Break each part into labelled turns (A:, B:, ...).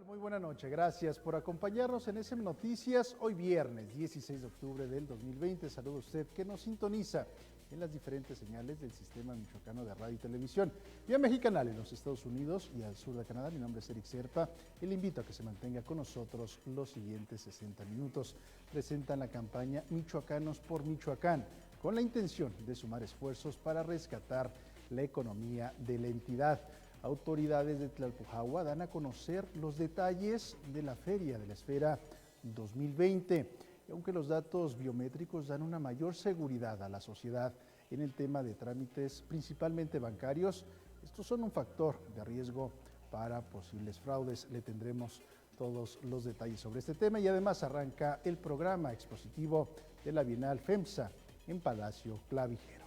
A: Muy buena noche, gracias por acompañarnos en SM Noticias, hoy viernes 16 de octubre del 2020. Saludo a usted que nos sintoniza en las diferentes señales del Sistema Michoacano de Radio y Televisión, vía Mexicanal en los Estados Unidos y al sur de Canadá. Mi nombre es Eric Serpa y le invito a que se mantenga con nosotros los siguientes 60 minutos. Presentan la campaña Michoacanos por Michoacán, con la intención de sumar esfuerzos para rescatar la economía de la entidad. Autoridades de Tlalpujahua dan a conocer los detalles de la Feria de la Esfera 2020. Y aunque los datos biométricos dan una mayor seguridad a la sociedad en el tema de trámites, principalmente bancarios, estos son un factor de riesgo para posibles fraudes. Le tendremos todos los detalles sobre este tema y además arranca el programa expositivo de la Bienal FEMSA en Palacio Clavijero.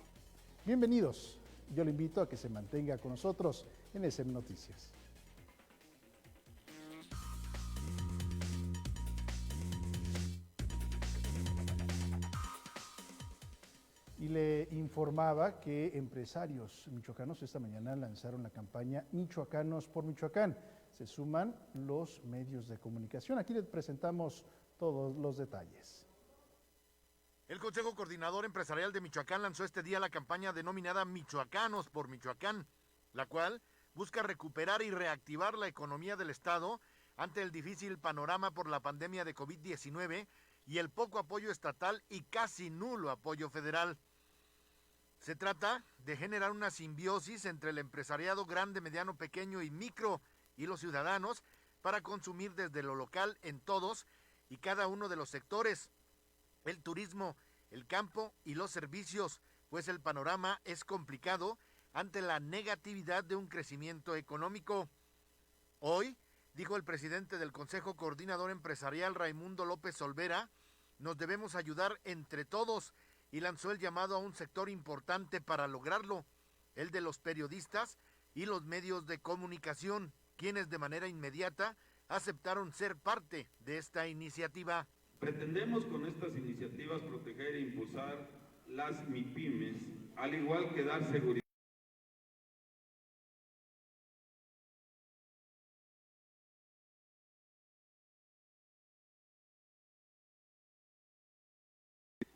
A: Bienvenidos. Yo le invito a que se mantenga con nosotros en SM Noticias. Y le informaba que empresarios michoacanos esta mañana lanzaron la campaña Michoacanos por Michoacán. Se suman los medios de comunicación. Aquí les presentamos todos los detalles.
B: El Consejo Coordinador Empresarial de Michoacán lanzó este día la campaña denominada Michoacanos por Michoacán, la cual busca recuperar y reactivar la economía del Estado ante el difícil panorama por la pandemia de COVID-19 y el poco apoyo estatal y casi nulo apoyo federal. Se trata de generar una simbiosis entre el empresariado grande, mediano, pequeño y micro y los ciudadanos para consumir desde lo local en todos y cada uno de los sectores. El turismo, el campo y los servicios, pues el panorama es complicado ante la negatividad de un crecimiento económico. Hoy, dijo el presidente del Consejo Coordinador Empresarial, Raimundo López Olvera, nos debemos ayudar entre todos y lanzó el llamado a un sector importante para lograrlo, el de los periodistas y los medios de comunicación, quienes de manera inmediata aceptaron ser parte de esta iniciativa.
C: Pretendemos con estas iniciativas proteger e impulsar las MIPYMES, al igual que dar seguridad.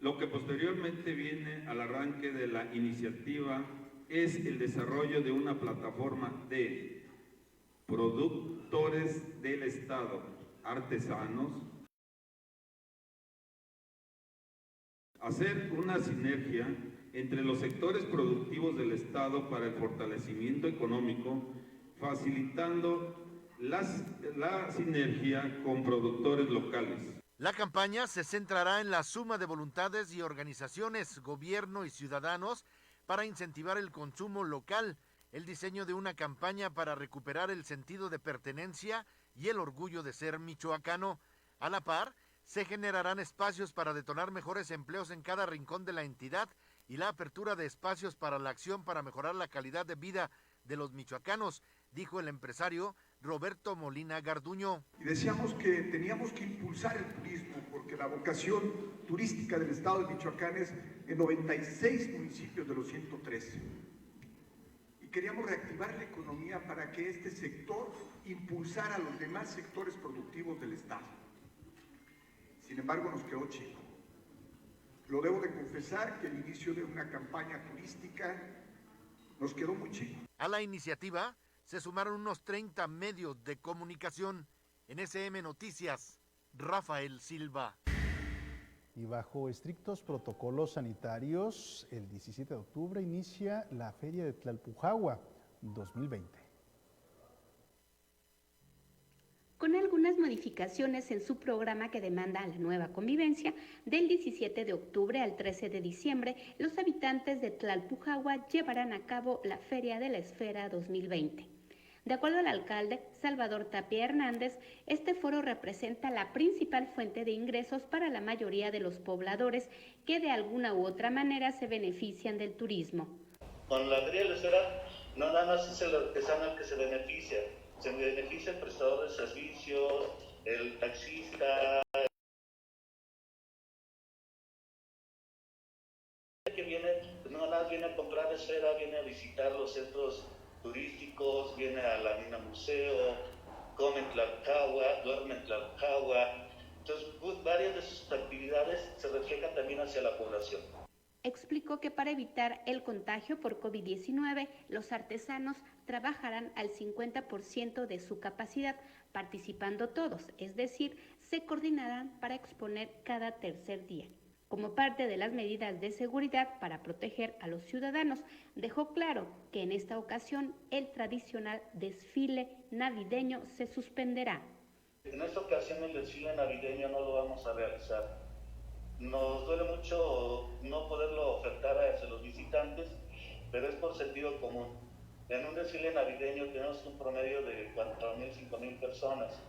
C: Lo que posteriormente viene al arranque de la iniciativa es el desarrollo de una plataforma de productores del Estado, artesanos, hacer una sinergia entre los sectores productivos del Estado para el fortalecimiento económico, facilitando la sinergia con productores locales.
B: La campaña se centrará en la suma de voluntades y organizaciones, gobierno y ciudadanos para incentivar el consumo local, el diseño de una campaña para recuperar el sentido de pertenencia y el orgullo de ser michoacano. A la par, se generarán espacios para detonar mejores empleos en cada rincón de la entidad y la apertura de espacios para la acción para mejorar la calidad de vida de los michoacanos, dijo el empresario Roberto Molina Garduño.
D: Y decíamos que teníamos que impulsar el turismo porque la vocación turística del estado de Michoacán es en 96 municipios de los 113. Y queríamos reactivar la economía para que este sector impulsara a los demás sectores productivos del estado. Sin embargo, nos quedó chico. Lo debo de confesar que el inicio de una campaña turística nos quedó muy chico.
B: A la iniciativa se sumaron unos 30 medios de comunicación. En SM Noticias, Rafael Silva.
A: Y bajo estrictos protocolos sanitarios, el 17 de octubre inicia la Feria de Tlalpujahua 2020.
E: Con algunas modificaciones en su programa que demanda la nueva convivencia, del 17 de octubre al 13 de diciembre, los habitantes de Tlalpujahua llevarán a cabo la Feria de la Esfera 2020. De acuerdo al alcalde Salvador Tapia Hernández, este foro representa la principal fuente de ingresos para la mayoría de los pobladores que de alguna u otra manera se benefician del turismo.
F: Con la Feria de la Esfera no nada más es el artesano el que se beneficia el prestador de servicios, el taxista, que viene, pues no nada más viene a comprar esfera, viene a visitar los centros turísticos, viene a la mina museo, come en Tlalcahua, duerme en Tlalcahua. Entonces, varias de sus actividades se reflejan también hacia la población.
E: Explicó que para evitar el contagio por COVID-19, los artesanos trabajarán al 50% de su capacidad, participando todos, es decir, se coordinarán para exponer cada tercer día. Como parte de las medidas de seguridad para proteger a los ciudadanos, dejó claro que en esta ocasión el tradicional desfile navideño se suspenderá.
F: En esta ocasión el desfile navideño no lo vamos a realizar. Nos duele mucho no poderlo ofertar hacia los visitantes, pero es por sentido común. En un desfile navideño tenemos un promedio de 4.000, 5.000 personas.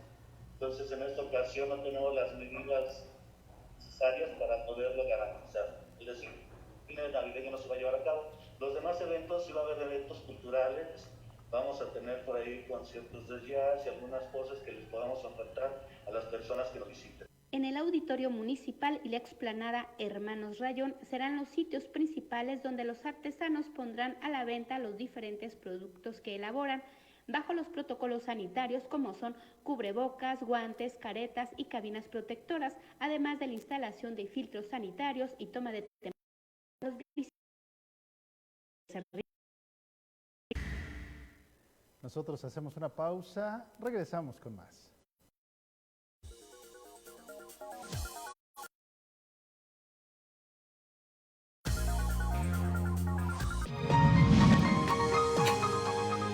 F: Entonces en esta ocasión no tenemos las medidas necesarias para poderlo garantizar. Es decir, el desfile navideño no se va a llevar a cabo. Los demás eventos, sí va a haber eventos culturales, vamos a tener por ahí conciertos de jazz y algunas cosas que les podamos ofertar a las personas que nos visiten.
E: En el Auditorio Municipal y la explanada Hermanos Rayón serán los sitios principales donde los artesanos pondrán a la venta los diferentes productos que elaboran, bajo los protocolos sanitarios como son cubrebocas, guantes, caretas y cabinas protectoras, además de la instalación de filtros sanitarios y toma de temperatura.
A: Nosotros hacemos una pausa, regresamos con más.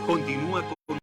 G: Continúa con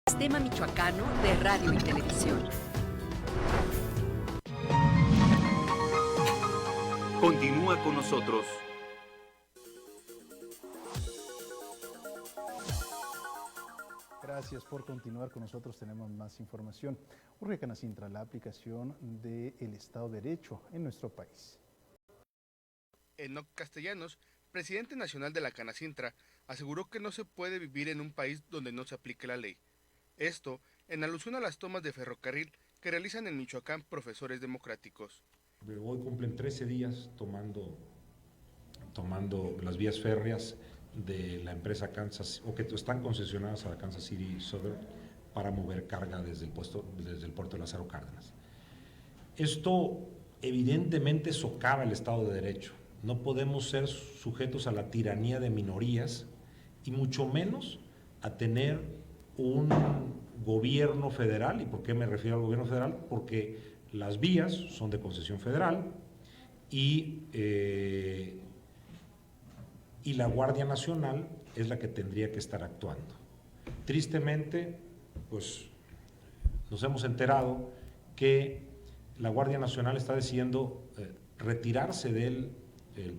H: Sistema Michoacano de Radio y Televisión.
G: Continúa con nosotros.
A: Gracias por continuar con nosotros, tenemos más información. Urge Canacintra, la aplicación del Estado de Derecho en nuestro país.
I: Enoc Castellanos, presidente nacional de la Canacintra, aseguró que no se puede vivir en un país donde no se aplique la ley. Esto en alusión a las tomas de ferrocarril que realizan en Michoacán profesores democráticos.
J: Hoy cumplen 13 días tomando las vías férreas de la empresa Kansas, o que están concesionadas a la Kansas City Southern para mover carga desde el puerto de Lázaro Cárdenas. Esto evidentemente socava el Estado de Derecho. No podemos ser sujetos a la tiranía de minorías y mucho menos a tener un gobierno federal. ¿Y por qué me refiero al gobierno federal? Porque las vías son de concesión federal y la Guardia Nacional es la que tendría que estar actuando. Tristemente, pues nos hemos enterado que la Guardia Nacional está decidiendo retirarse del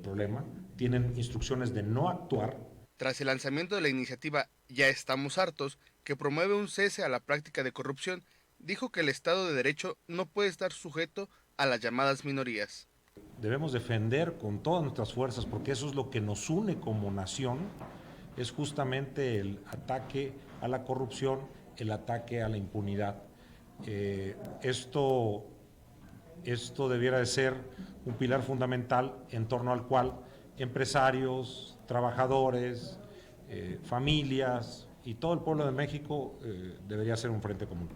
J: problema, tienen instrucciones de no actuar.
I: Tras el lanzamiento de la iniciativa Ya estamos hartos, que promueve un cese a la práctica de corrupción, dijo que el Estado de Derecho no puede estar sujeto a las llamadas minorías.
J: Debemos defender con todas nuestras fuerzas, porque eso es lo que nos une como nación, es justamente el ataque a la corrupción, el ataque a la impunidad. Esto debiera de ser un pilar fundamental en torno al cual empresarios, trabajadores, familias y todo el pueblo de México debería ser un frente común.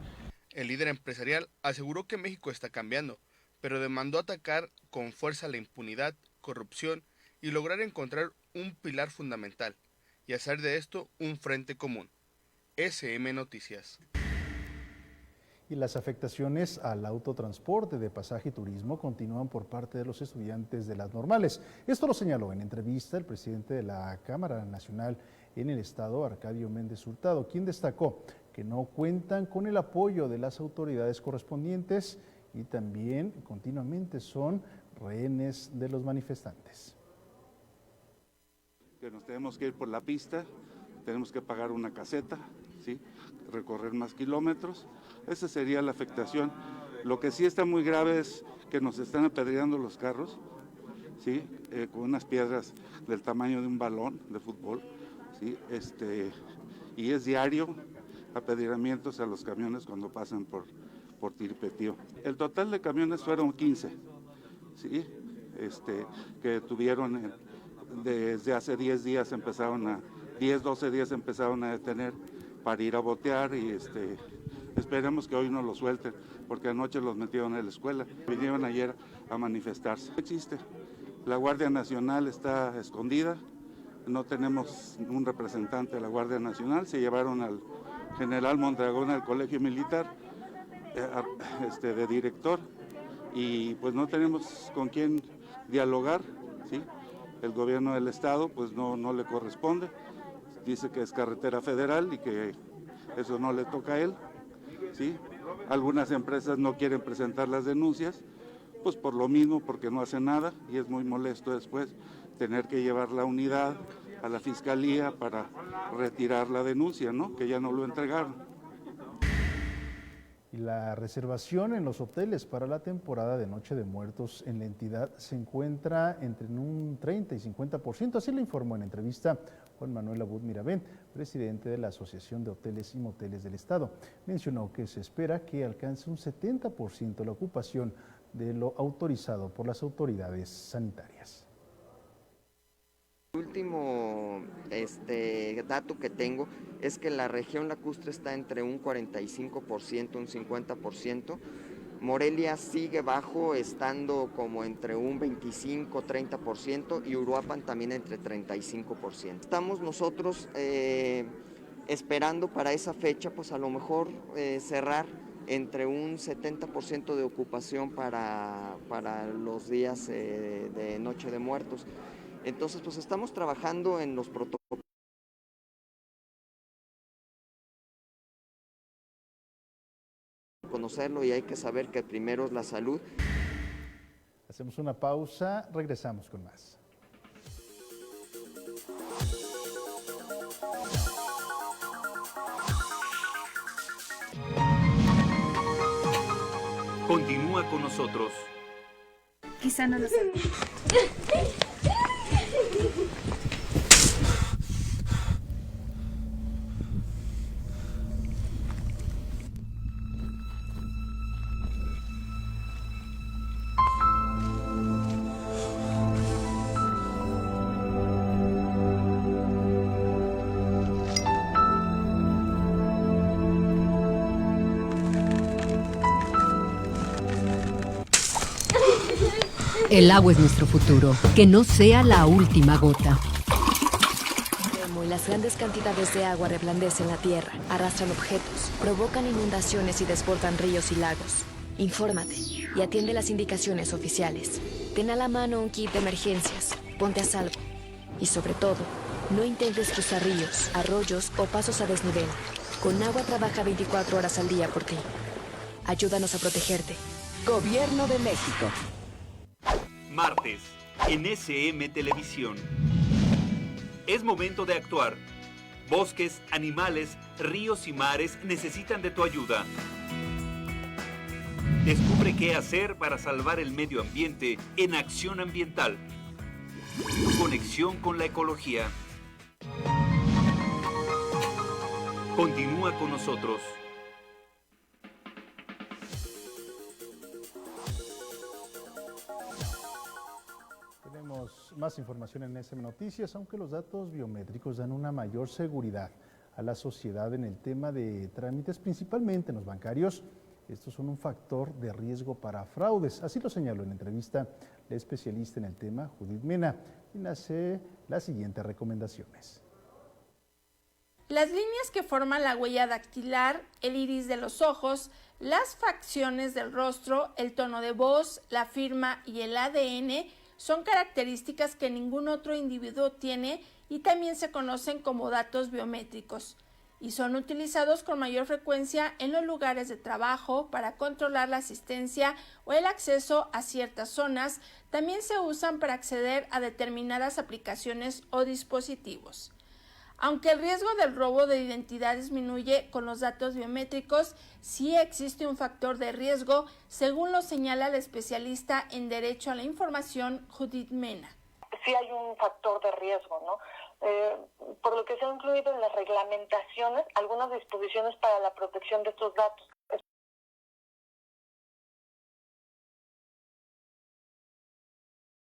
I: El líder empresarial aseguró que México está cambiando, pero demandó atacar con fuerza la impunidad, corrupción y lograr encontrar un pilar fundamental y hacer de esto un frente común. SM Noticias.
A: Y las afectaciones al autotransporte de pasaje y turismo continúan por parte de los estudiantes de las normales. Esto lo señaló en entrevista el presidente de la Cámara Nacional en el Estado, Arcadio Méndez Hurtado, quien destacó que no cuentan con el apoyo de las autoridades correspondientes y también continuamente son rehenes de los manifestantes.
K: Que nos tenemos que ir por la pista, tenemos que pagar una caseta, ¿sí? Recorrer más kilómetros, esa sería la afectación. Lo que sí está muy grave es que nos están apedreando los carros, ¿sí? Con unas piedras del tamaño de un balón de fútbol, ¿sí? Y es diario apedreamientos a los camiones cuando pasan por Tiripetío. El total de camiones fueron 15, ¿sí? Que tuvieron desde hace 10 días 12 días empezaron a detener para ir a botear y esperemos que hoy no los suelten, porque anoche los metieron en la escuela, vinieron ayer a manifestarse. Existe, la Guardia Nacional está escondida, no tenemos un representante de la Guardia Nacional, se llevaron al general Mondragón al Colegio Militar de director y pues no tenemos con quién dialogar, ¿sí? El gobierno del estado pues no le corresponde, dice que es carretera federal y que eso no le toca a él, ¿sí? Algunas empresas no quieren presentar las denuncias, pues por lo mismo, porque no hacen nada y es muy molesto después tener que llevar la unidad a la fiscalía para retirar la denuncia, ¿no? Que ya no lo entregaron.
A: Y la reservación en los hoteles para la temporada de Noche de Muertos en la entidad se encuentra entre un 30 y 50%, así lo informó en entrevista Juan Manuel Abud Miravent, presidente de la Asociación de Hoteles y Moteles del Estado. Mencionó que se espera que alcance un 70% la ocupación de lo autorizado por las autoridades sanitarias.
L: El último dato que tengo es que la región lacustre está entre un 45%, un 50%. Morelia sigue bajo, estando como entre un 25-30% y Uruapan también entre 35%. Estamos nosotros esperando para esa fecha, pues a lo mejor cerrar entre un 70% de ocupación para los días de Noche de Muertos. Entonces, pues estamos trabajando en los protocolos. Conocerlo y hay que saber que primero es la salud.
A: Hacemos una pausa, regresamos con más.
G: Continúa con nosotros.
M: Quizá no lo sé.
H: El agua es nuestro futuro, que no sea la última gota.
N: Las grandes cantidades de agua reblandecen la tierra, arrastran objetos, provocan inundaciones y desbordan ríos y lagos. Infórmate y atiende las indicaciones oficiales. Ten a la mano un kit de emergencias. Ponte a salvo. Y sobre todo, no intentes cruzar ríos, arroyos o pasos a desnivel. Conagua trabaja 24 horas al día por ti. Ayúdanos a protegerte.
H: Gobierno de México.
G: Martes, en SM Televisión. Es momento de actuar. Bosques, animales, ríos y mares necesitan de tu ayuda. Descubre qué hacer para salvar el medio ambiente en Acción Ambiental. Conexión con la ecología. Continúa con nosotros.
A: Tenemos más información en SM Noticias, aunque los datos biométricos dan una mayor seguridad a la sociedad en el tema de trámites, principalmente en los bancarios. Estos son un factor de riesgo para fraudes. Así lo señaló en entrevista la especialista en el tema, Judith Mena, quien hace las siguientes recomendaciones.
O: Las líneas que forman la huella dactilar, el iris de los ojos, las facciones del rostro, el tono de voz, la firma y el ADN son características que ningún otro individuo tiene y también se conocen como datos biométricos y son utilizados con mayor frecuencia en los lugares de trabajo para controlar la asistencia o el acceso a ciertas zonas. También se usan para acceder a determinadas aplicaciones o dispositivos. Aunque el riesgo del robo de identidad disminuye con los datos biométricos, sí existe un factor de riesgo, según lo señala la especialista en Derecho a la Información, Judith Mena.
P: Sí hay un factor de riesgo, ¿no? Por lo que se ha incluido en las reglamentaciones algunas disposiciones para la protección de estos datos.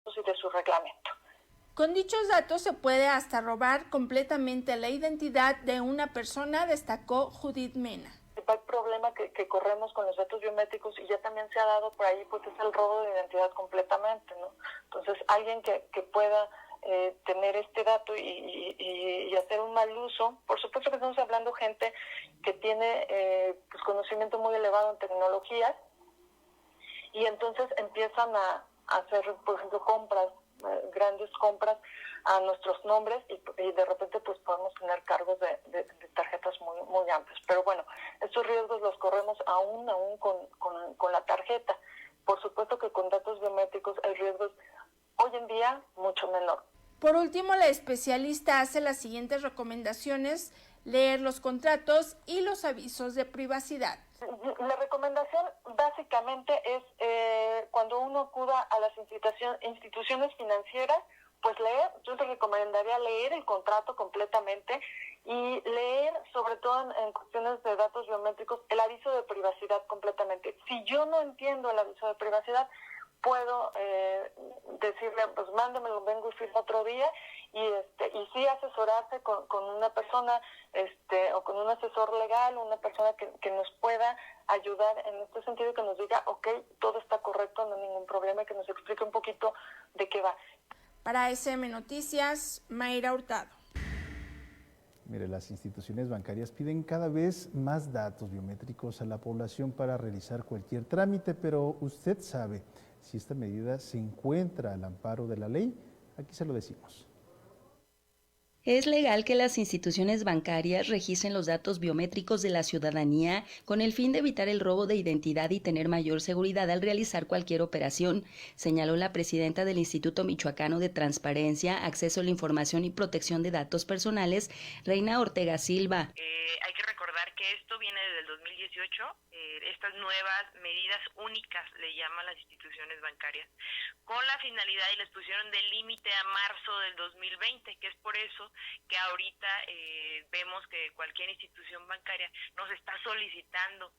P: Y de su reglamento.
O: Con dichos datos se puede hasta robar completamente la identidad de una persona, destacó Judith Mena.
P: El principal problema que corremos con los datos biométricos, y ya también se ha dado por ahí, pues es el robo de identidad completamente, ¿no? Entonces, alguien que pueda tener este dato y hacer un mal uso, por supuesto que estamos hablando de gente que tiene pues conocimiento muy elevado en tecnologías, y entonces empiezan a hacer, por ejemplo, grandes compras a nuestros nombres y de repente pues podemos tener cargos de tarjetas muy amplios. Pero bueno, estos riesgos los corremos aún con la tarjeta. Por supuesto que con datos biométricos el riesgo es hoy en día mucho menor.
O: Por último, la especialista hace las siguientes recomendaciones: leer los contratos y los avisos de privacidad.
P: La recomendación básicamente es cuando uno acuda a las instituciones financieras, pues leer. Yo te recomendaría leer el contrato completamente y leer, sobre todo en cuestiones de datos biométricos, el aviso de privacidad completamente. Si yo no entiendo el aviso de privacidad, puedo decirle, pues mándemelo, vengo y firmo otro día, y sí asesorarse con una persona o con un asesor legal, una persona que nos pueda ayudar en este sentido, que nos diga, ok, todo está correcto, no hay ningún problema, y que nos explique un poquito de qué va.
O: Para SM Noticias, Mayra Hurtado.
A: Mire, las instituciones bancarias piden cada vez más datos biométricos a la población para realizar cualquier trámite, pero ¿usted sabe si esta medida se encuentra al amparo de la ley? Aquí se lo decimos.
Q: Es legal que las instituciones bancarias registren los datos biométricos de la ciudadanía con el fin de evitar el robo de identidad y tener mayor seguridad al realizar cualquier operación, señaló la presidenta del Instituto Michoacano de Transparencia, Acceso a la Información y Protección de Datos Personales, Reina Ortega Silva.
R: Hay que recordar que esto viene desde el 2018, estas nuevas medidas únicas le llaman las instituciones bancarias, con la finalidad, y les pusieron de límite a marzo del 2020, que es por eso que ahorita vemos que cualquier institución bancaria nos está solicitando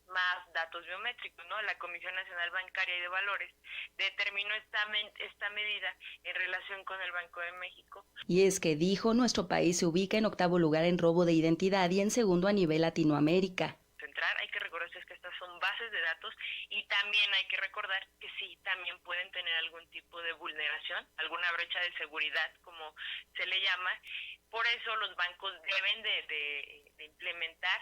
R: más datos biométricos, ¿no? La Comisión Nacional Bancaria y de Valores determinó esta medida en relación con el Banco de México.
Q: Y es que, dijo, nuestro país se ubica en 8º lugar en robo de identidad y en 2º a nivel Latinoamérica.
R: Hay que recordar que estas son bases de datos, y también hay que recordar que sí, también pueden tener algún tipo de vulneración, alguna brecha de seguridad, como se le llama. Por eso los bancos deben de implementar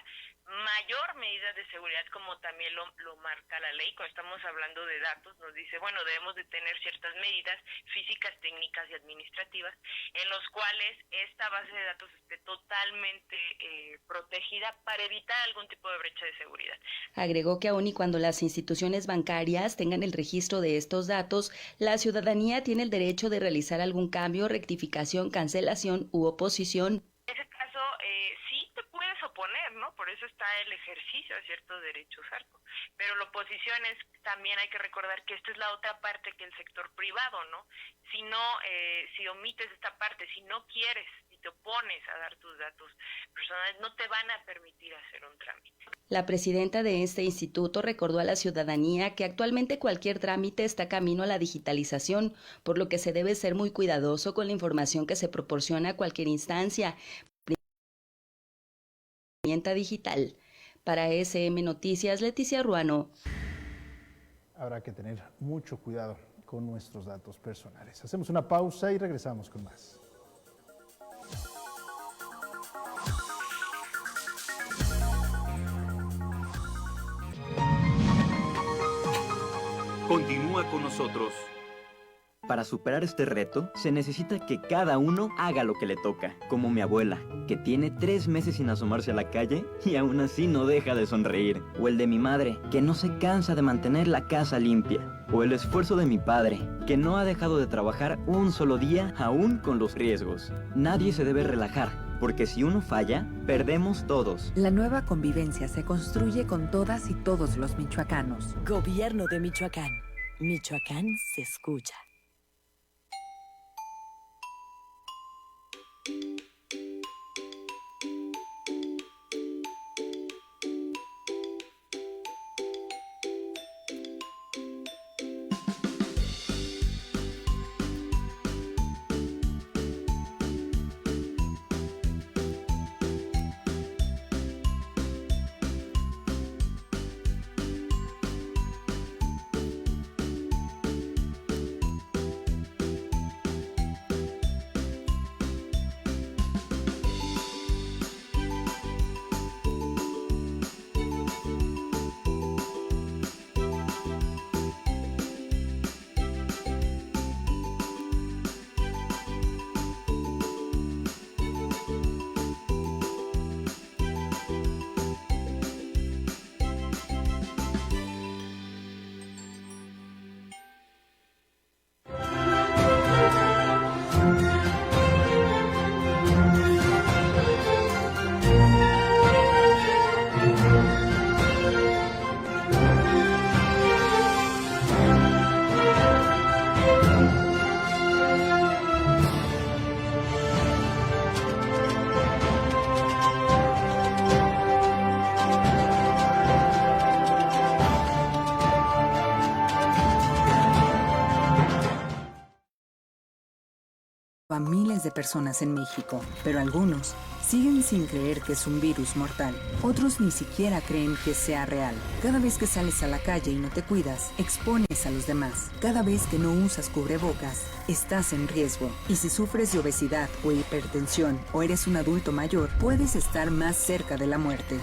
R: mayor medida de seguridad, como también lo marca la ley. Cuando estamos hablando de datos, nos dice, bueno, debemos de tener ciertas medidas físicas, técnicas y administrativas en los cuales esta base de datos esté totalmente protegida para evitar algún tipo de brecha de seguridad.
Q: Agregó que aun y cuando las instituciones bancarias tengan el registro de estos datos, la ciudadanía tiene el derecho de realizar algún cambio, rectificación, cancelación u oposición.
R: En ese caso, sí te puedes oponer, ¿no? Por eso está el ejercicio de ciertos derechos, Arco. Pero la oposición es, también hay que recordar que esta es la otra parte que el sector privado, ¿no? Si no, si omites esta parte, si no quieres, si te opones a dar tus datos personales, no te van a permitir hacer un trámite.
Q: La presidenta de este instituto recordó a la ciudadanía que actualmente cualquier trámite está camino a la digitalización, por lo que se debe ser muy cuidadoso con la información que se proporciona a cualquier instancia. Herramienta digital. Para SM Noticias, Leticia Ruano.
A: Habrá que tener mucho cuidado con nuestros datos personales. Hacemos una pausa y regresamos con más.
G: Continúa con nosotros.
S: Para superar este reto, se necesita que cada uno haga lo que le toca, como mi abuela, que tiene 3 meses sin asomarse a la calle y aún así no deja de sonreír. O el de mi madre, que no se cansa de mantener la casa limpia. O el esfuerzo de mi padre, que no ha dejado de trabajar un solo día aún con los riesgos. Nadie se debe relajar, porque si uno falla, perdemos todos.
T: La nueva convivencia se construye con todas y todos los michoacanos.
U: Gobierno de Michoacán. Michoacán se escucha.
T: A miles de personas en México, pero algunos siguen sin creer que es un virus mortal. Otros ni siquiera creen que sea real. Cada vez que sales a la calle y no te cuidas, expones a los demás. Cada vez que no usas cubrebocas, estás en riesgo. Y si sufres de obesidad o hipertensión o eres un adulto mayor, puedes estar más cerca de la muerte.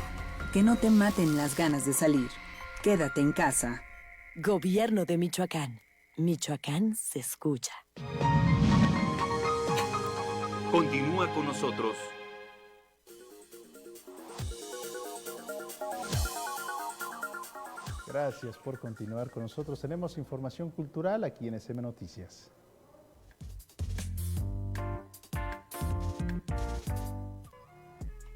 T: Que no te maten las ganas de salir. Quédate en casa.
U: Gobierno de Michoacán. Michoacán se escucha.
G: Continúa con nosotros.
A: Gracias por continuar con nosotros. Tenemos información cultural aquí en SM Noticias.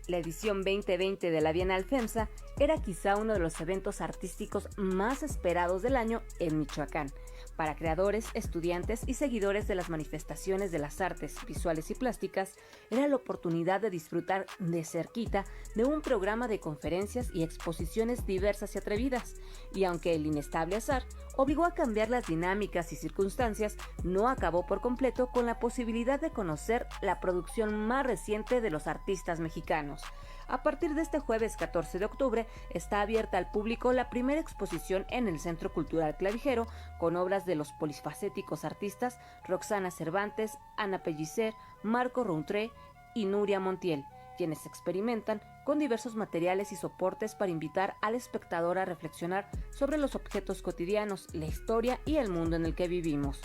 V: La edición 2020 de la Bienal FEMSA era quizá uno de los eventos artísticos más esperados del año en Michoacán. Para creadores, estudiantes y seguidores de las manifestaciones de las artes visuales y plásticas, era la oportunidad de disfrutar de cerquita de un programa de conferencias y exposiciones diversas y atrevidas. Y aunque el inestable azar obligó a cambiar las dinámicas y circunstancias, no acabó por completo con la posibilidad de conocer la producción más reciente de los artistas mexicanos. A partir de este jueves 14 de octubre está abierta al público la primera exposición en el Centro Cultural Clavijero con obras de los polifacéticos artistas Roxana Cervantes, Ana Pellicer, Marco Rountré y Nuria Montiel, quienes experimentan con con diversos materiales y soportes para invitar al espectador a reflexionar sobre los objetos cotidianos, la historia y el mundo en el que vivimos.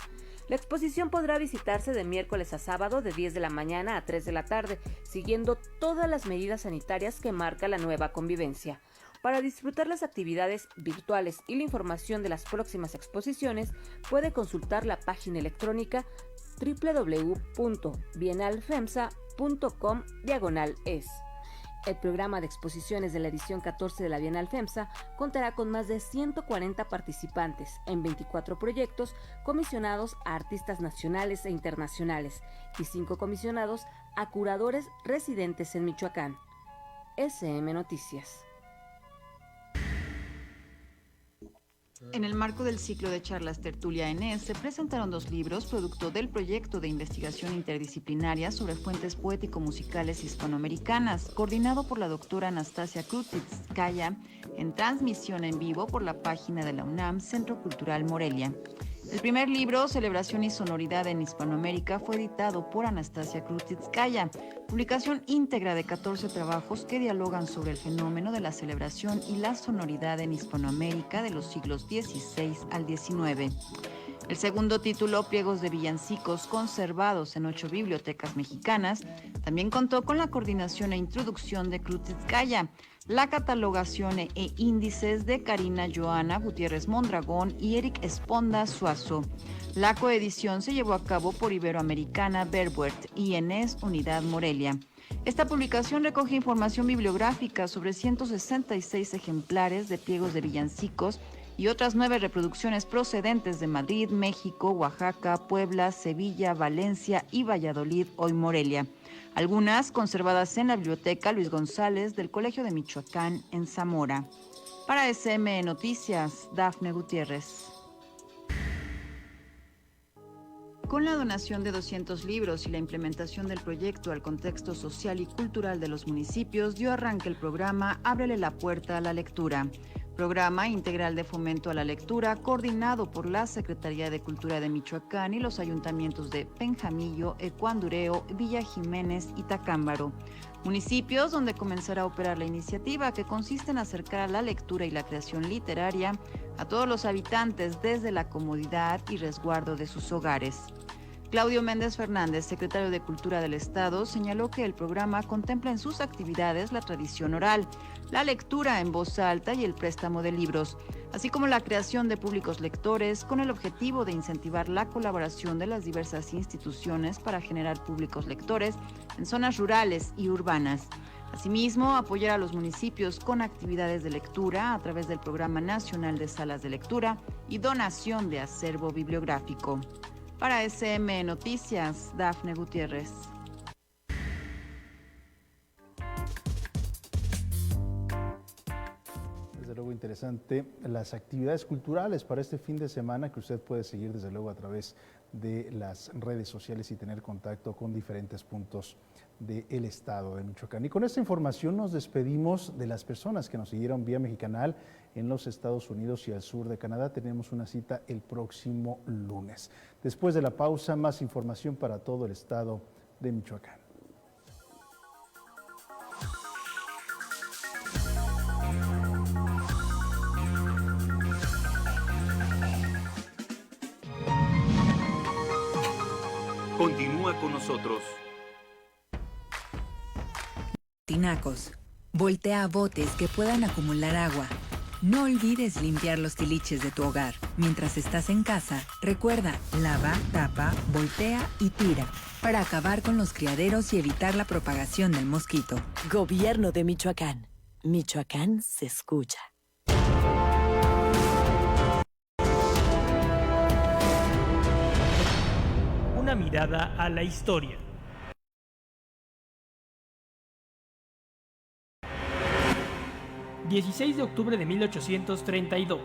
V: La exposición podrá visitarse de miércoles a sábado de 10 de la mañana a 3 de la tarde, siguiendo todas las medidas sanitarias que marca la nueva convivencia. Para disfrutar las actividades virtuales y la información de las próximas exposiciones, puede consultar la página electrónica www.bienalfemsa.com/es. El programa de exposiciones de la edición 14 de la Bienal FEMSA contará con más de 140 participantes en 24 proyectos comisionados a artistas nacionales e internacionales y 5 comisionados a curadores residentes en Michoacán. SM Noticias.
C: En el marco del ciclo de charlas Tertulia ENES se presentaron 2 libros producto del proyecto de investigación interdisciplinaria sobre fuentes poético-musicales hispanoamericanas, coordinado por la doctora Anastasia Krutitskaya, en transmisión en vivo por la página de la UNAM Centro Cultural Morelia. El primer libro, Celebración y Sonoridad en Hispanoamérica, fue editado por Anastasia Krutitskaya, publicación íntegra de 14 trabajos que dialogan sobre el fenómeno de la celebración y la sonoridad en Hispanoamérica de los siglos XVI al XIX. El segundo título, Pliegos de Villancicos, conservados en 8 bibliotecas mexicanas, también contó con la coordinación e introducción de Krutitskaya, la catalogación e índices de Karina Joana Gutiérrez Mondragón y Eric Esponda Suazo. La coedición se llevó a cabo por Iberoamericana Verbuert y ENES Unidad Morelia. Esta publicación recoge información bibliográfica sobre 166 ejemplares de pliegos de villancicos y otras 9 reproducciones procedentes de Madrid, México, Oaxaca, Puebla, Sevilla, Valencia y Valladolid, hoy Morelia. Algunas conservadas en la Biblioteca Luis González del Colegio de Michoacán en Zamora. Para SM Noticias, Dafne Gutiérrez. Con la donación de 200 libros y la implementación del proyecto al contexto social y cultural de los municipios, dio arranque el programa Ábrele la puerta a la lectura. Programa integral de fomento a la lectura coordinado por la Secretaría de Cultura de Michoacán y los ayuntamientos de Penjamillo, Ecuandureo, Villa Jiménez y Tacámbaro. Municipios donde comenzará a operar la iniciativa, que consiste en acercar a la lectura y la creación literaria a todos los habitantes desde la comodidad y resguardo de sus hogares. Claudio Méndez Fernández, secretario de Cultura del Estado, señaló que el programa contempla en sus actividades la tradición oral, la lectura en voz alta y el préstamo de libros, así como la creación de públicos lectores con el objetivo de incentivar la colaboración de las diversas instituciones para generar públicos lectores en zonas rurales y urbanas. Asimismo, apoyar a los municipios con actividades de lectura a través del Programa Nacional de Salas de Lectura y donación de acervo bibliográfico. Para SM Noticias, Dafne Gutiérrez.
A: Desde luego interesante las actividades culturales para este fin de semana que usted puede seguir desde luego a través de las redes sociales y tener contacto con diferentes puntos del estado de Michoacán. Y con esta información nos despedimos de las personas que nos siguieron vía Mexicanal en los Estados Unidos y al sur de Canadá. Tenemos una cita el próximo lunes. Después de la pausa, más información para todo el estado de Michoacán.
G: Continúa con nosotros.
T: Tinacos. Voltea botes que puedan acumular agua. No olvides limpiar los tiliches de tu hogar. Mientras estás en casa, recuerda, lava, tapa, voltea y tira, para acabar con los criaderos y evitar la propagación del mosquito.
U: Gobierno de Michoacán. Michoacán se escucha.
D: Una mirada a la historia. ...16 de octubre de 1832...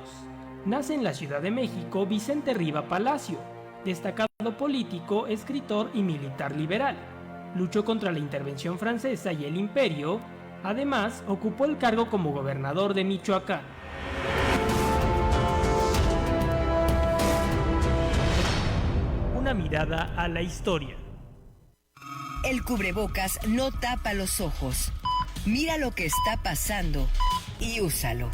D: nace en la Ciudad de México Vicente Riva Palacio... destacado político, escritor y militar liberal. Luchó contra la intervención francesa y el imperio... además, ocupó el cargo como gobernador de Michoacán. Una mirada a la historia.
T: El cubrebocas no tapa los ojos.
H: Mira lo que está pasando y úsalo.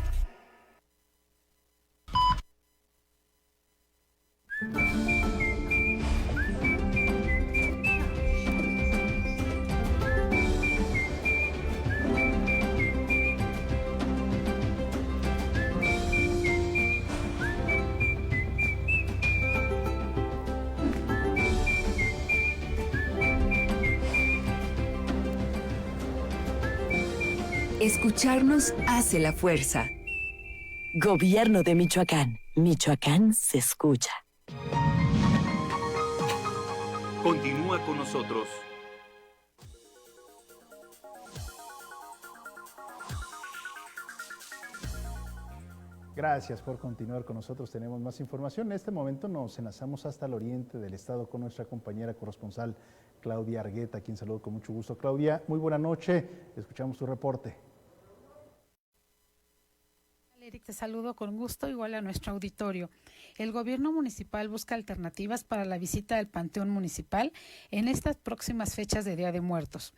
H: Escucharnos hace la fuerza.
U: Gobierno de Michoacán. Michoacán se escucha.
G: Continúa con nosotros.
A: Gracias por continuar con nosotros. Tenemos más información. En este momento nos enlazamos hasta el oriente del estado con nuestra compañera corresponsal Claudia Argueta, a quien saludo con mucho gusto. Claudia, muy buena noche. Escuchamos tu reporte.
B: Eric, te saludo con gusto, igual a nuestro auditorio. El gobierno municipal busca alternativas para la visita al Panteón Municipal en estas próximas fechas de Día de Muertos.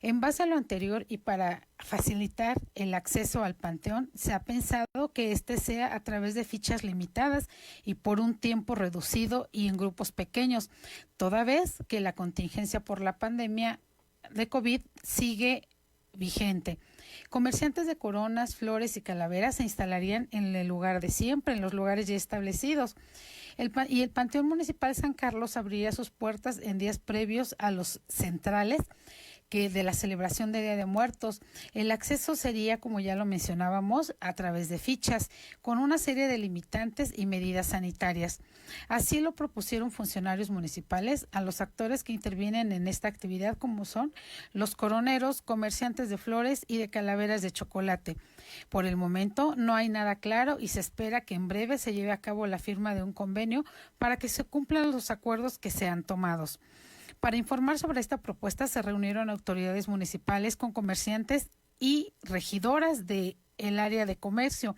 B: En base a lo anterior y para facilitar el acceso al panteón, se ha pensado que este sea a través de fichas limitadas y por un tiempo reducido y en grupos pequeños, toda vez que la contingencia por la pandemia de COVID sigue vigente. Comerciantes de coronas, flores y calaveras se instalarían en el lugar de siempre, en los lugares ya establecidos. El Panteón Municipal San Carlos abriría sus puertas en días previos a los centrales de la celebración de Día de Muertos. El acceso sería, como ya lo mencionábamos, a través de fichas, con una serie de limitantes y medidas sanitarias. Así lo propusieron funcionarios municipales a los actores que intervienen en esta actividad, como son los coroneros, comerciantes de flores y de calaveras de chocolate. Por el momento no hay nada claro y se espera que en breve se lleve a cabo la firma de un convenio para que se cumplan los acuerdos que sean tomados. Para informar sobre esta propuesta se reunieron autoridades municipales con comerciantes y regidoras del área de comercio.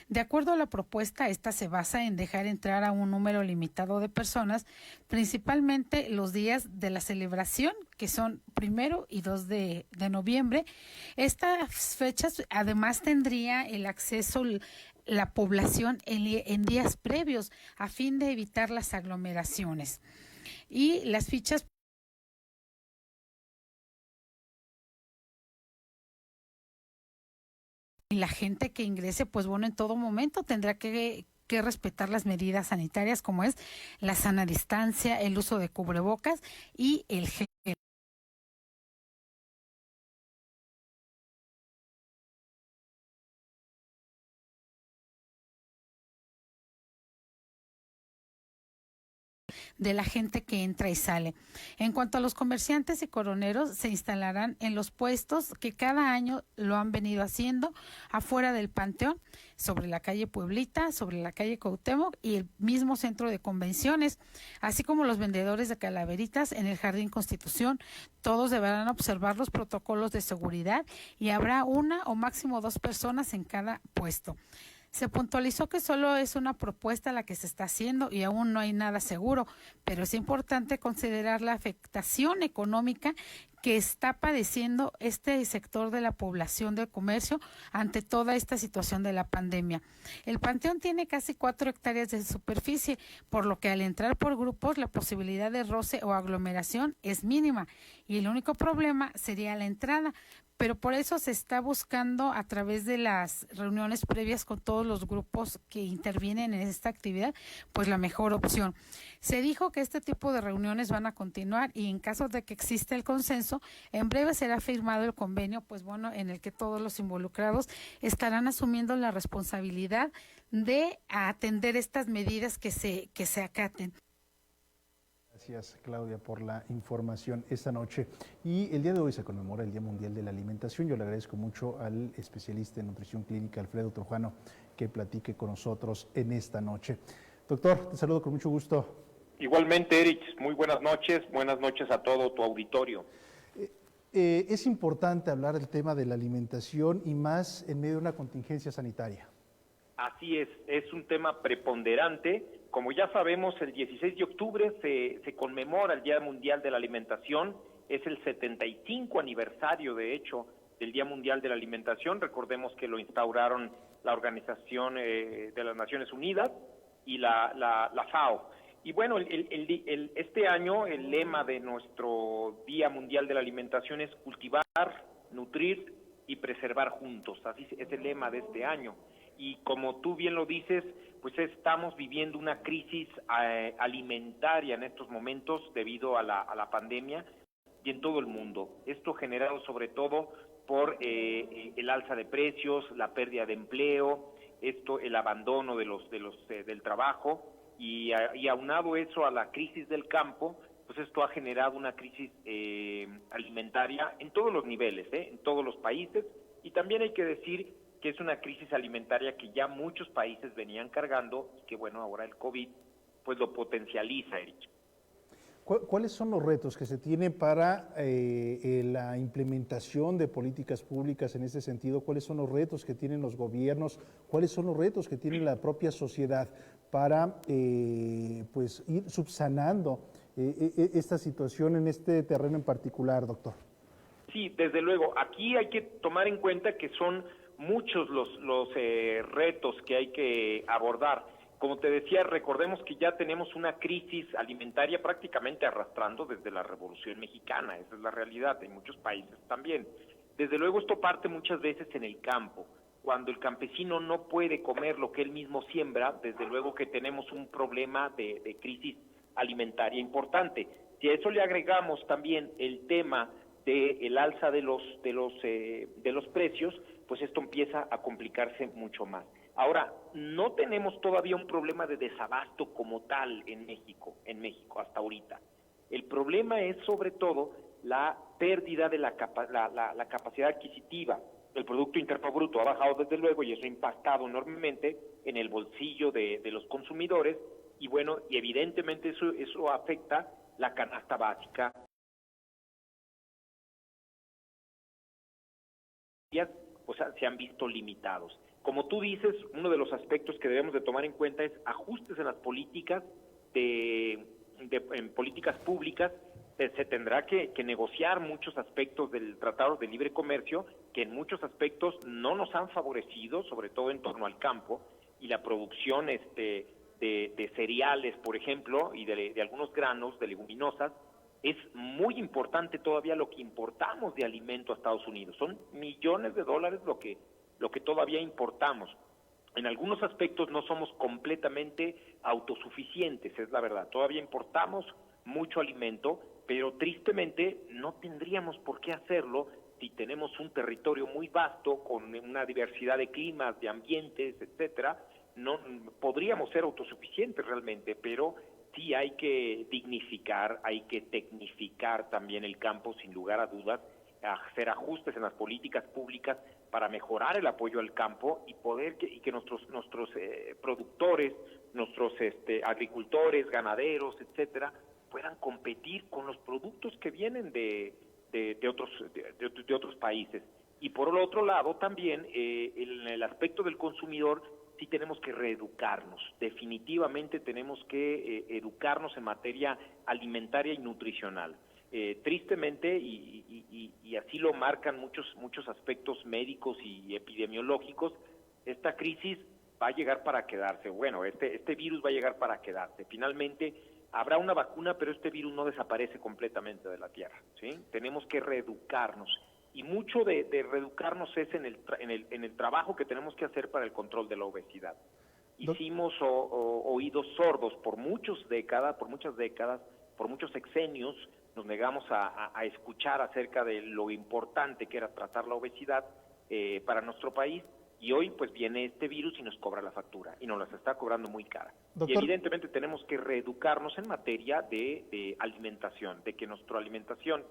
B: De acuerdo a la propuesta, esta se basa en dejar entrar a un número limitado de personas, principalmente los días de la celebración, que son 1 y 2 de noviembre. Estas fechas además tendría el acceso la población en días previos a fin de evitar las aglomeraciones. Y las fichas y la gente que ingrese, pues bueno, en todo momento tendrá que respetar las medidas sanitarias, como es la sana distancia, el uso de cubrebocas y el gel. De la gente que entra y sale. En cuanto a los comerciantes y coroneros, se instalarán en los puestos que cada año lo han venido haciendo afuera del panteón, sobre la calle Pueblita, sobre la calle Cuauhtémoc y el mismo centro de convenciones, así como los vendedores de calaveritas en el Jardín Constitución. Todos deberán observar los protocolos de seguridad y habrá 1 o máximo 2 personas en cada puesto. Se puntualizó que solo es una propuesta la que se está haciendo y aún no hay nada seguro, pero es importante considerar la afectación económica que está padeciendo este sector de la población del comercio ante toda esta situación de la pandemia. El panteón tiene casi 4 hectáreas de superficie, por lo que al entrar por grupos la posibilidad de roce o aglomeración es mínima y el único problema sería la entrada. Pero por eso se está buscando a través de las reuniones previas con todos los grupos que intervienen en esta actividad, pues la mejor opción. Se dijo que este tipo de reuniones van a continuar y en caso de que exista el consenso, en breve será firmado el convenio, pues bueno, en el que todos los involucrados estarán asumiendo la responsabilidad de atender estas medidas que se acaten.
A: Gracias, Claudia, por la información esta noche. Y el día de hoy se conmemora el Día Mundial de la Alimentación. Yo le agradezco mucho al especialista en nutrición clínica, Alfredo Trujano, que platique con nosotros en esta noche. Doctor, te saludo con mucho gusto.
F: Igualmente, Eric, muy buenas noches a todo tu auditorio.
A: Es importante hablar del tema de la alimentación y más en medio de una contingencia sanitaria.
F: Así es un tema preponderante. Como ya sabemos, el 16 de octubre se conmemora el Día Mundial de la Alimentación, es el 75 aniversario, de hecho, Día Mundial de la Alimentación. Recordemos que lo instauraron la Organización de las Naciones Unidas y la FAO. Y bueno, este año el lema de nuestro Día Mundial de la Alimentación es cultivar, nutrir y preservar juntos. Así es el lema de este año. Y como tú bien lo dices, pues estamos viviendo una crisis alimentaria en estos momentos debido a la pandemia y en todo el mundo. Esto generado sobre todo por el alza de precios, la pérdida de empleo, el abandono del trabajo y aunado eso a la crisis del campo, pues esto ha generado una crisis alimentaria en todos los niveles, en todos los países, y también hay que decir que es una crisis alimentaria que ya muchos países venían cargando y que bueno, ahora el COVID pues lo potencializa, Erich.
A: ¿Cuáles son los retos que se tienen para la implementación de políticas públicas en ese sentido? ¿Cuáles son los retos que tienen los gobiernos? ¿Cuáles son los retos que tiene la propia sociedad para pues ir subsanando esta situación en este terreno en particular, doctor?
F: Sí, desde luego. Aquí hay que tomar en cuenta que son muchos los retos que hay que abordar. Como te decía, recordemos que ya tenemos una crisis alimentaria prácticamente arrastrando desde la Revolución Mexicana, esa es la realidad, en muchos países también. Desde luego esto parte muchas veces en el campo. Cuando el campesino no puede comer lo que él mismo siembra, desde luego que tenemos un problema de crisis alimentaria importante. Si a eso le agregamos también el tema del alza de los precios, pues esto empieza a complicarse mucho más. Ahora, no tenemos todavía un problema de desabasto como tal en México hasta ahorita. El problema es sobre todo la pérdida de la capacidad adquisitiva. El Producto Interno Bruto ha bajado desde luego y eso ha impactado enormemente en el bolsillo de los consumidores y bueno, y evidentemente eso afecta la canasta básica. O sea, se han visto limitados. Como tú dices, uno de los aspectos que debemos de tomar en cuenta es ajustes en las políticas en políticas públicas. Se tendrá que negociar muchos aspectos del Tratado de Libre Comercio que en muchos aspectos no nos han favorecido, sobre todo en torno al campo y la producción de cereales, por ejemplo, y de algunos granos, de leguminosas. Es muy importante todavía lo que importamos de alimento a Estados Unidos. Son millones de dólares lo que todavía importamos. En algunos aspectos no somos completamente autosuficientes, es la verdad. Todavía importamos mucho alimento, pero tristemente no tendríamos por qué hacerlo si tenemos un territorio muy vasto con una diversidad de climas, de ambientes, etcétera. No podríamos ser autosuficientes realmente, pero sí hay que dignificar, hay que tecnificar también el campo, sin lugar a dudas, hacer ajustes en las políticas públicas para mejorar el apoyo al campo y que nuestros productores, nuestros agricultores, ganaderos, etcétera, puedan competir con los productos que vienen de otros países. Y por el otro lado también en el aspecto del consumidor sí tenemos que reeducarnos, definitivamente tenemos que educarnos en materia alimentaria y nutricional. Tristemente, y así lo marcan muchos aspectos médicos y epidemiológicos, esta crisis va a llegar para quedarse. Bueno, este virus va a llegar para quedarse. Finalmente, habrá una vacuna, pero este virus no desaparece completamente de la Tierra, ¿sí? Tenemos que reeducarnos. Y mucho de reeducarnos es en el trabajo que tenemos que hacer para el control de la obesidad. Hicimos oídos sordos por muchas décadas, por muchos sexenios, nos negamos a escuchar acerca de lo importante que era tratar la obesidad para nuestro país, y hoy pues viene este virus y nos cobra la factura, y nos las está cobrando muy cara. Doctor, y evidentemente tenemos que reeducarnos en materia de alimentación, de que nuestra alimentación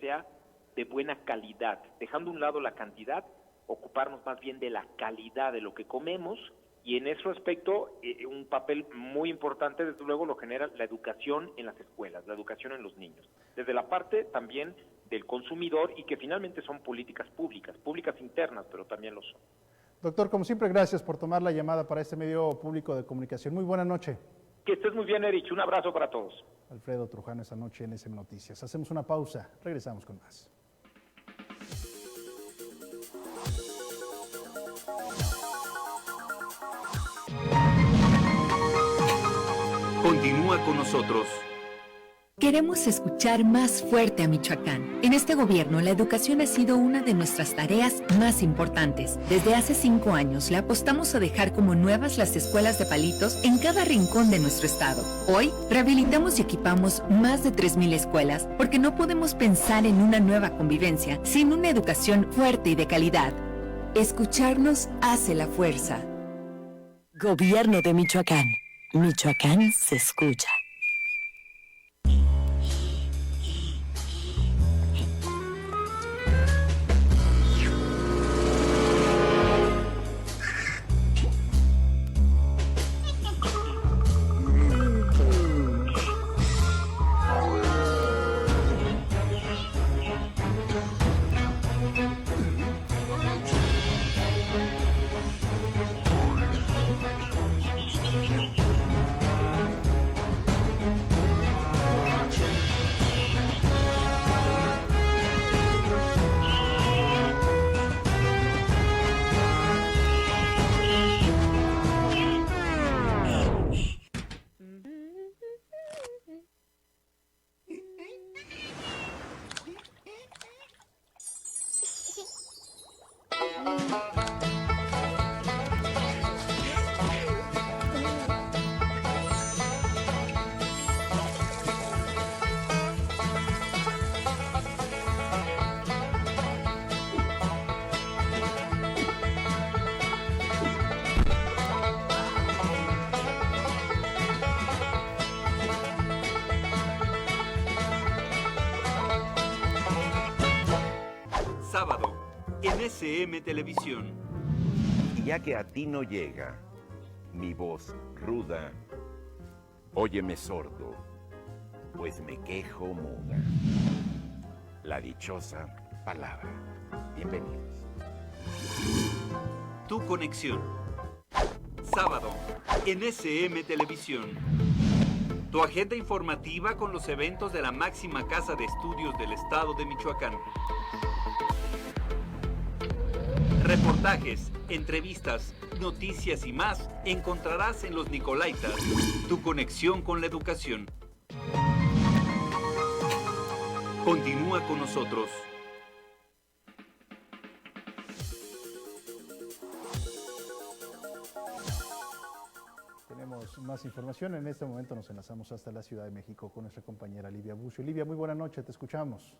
F: sea de buena calidad, dejando a un lado la cantidad, ocuparnos más bien de la calidad de lo que comemos, y en ese aspecto un papel muy importante desde luego lo genera la educación en las escuelas, la educación en los niños, desde la parte también del consumidor, y que finalmente son políticas públicas internas, pero también lo son.
A: Doctor, como siempre, gracias por tomar la llamada para este medio público de comunicación. Muy buena noche.
F: Que estés muy bien, Erich. Un abrazo para todos.
A: Alfredo Trujano esta noche en SM Noticias. Hacemos una pausa, regresamos con más.
G: Continúa con nosotros.
E: Queremos escuchar más fuerte a Michoacán. En este gobierno, la educación ha sido una de nuestras tareas más importantes. Desde hace 5 años, le apostamos a dejar como nuevas las escuelas de palitos en cada rincón de nuestro estado. Hoy, rehabilitamos y equipamos más de 3,000 escuelas porque no podemos pensar en una nueva convivencia sin una educación fuerte y de calidad. Escucharnos hace la fuerza.
U: Gobierno de Michoacán. Michoacán se escucha.
G: Sábado, en SM Televisión.
J: Y ya que a ti no llega mi voz ruda, óyeme sordo, pues me quejo muda. La dichosa palabra. Bienvenidos.
G: Tu conexión. Sábado, en SM Televisión. Tu agenda informativa con los eventos de la máxima casa de estudios del estado de Michoacán. Reportajes, entrevistas, noticias y más encontrarás en Los Nicolaitas, tu conexión con la educación. Continúa con nosotros.
A: Tenemos más información. En este momento nos enlazamos hasta la Ciudad de México con nuestra compañera Livia Bucio. Livia, muy buena noche, te escuchamos.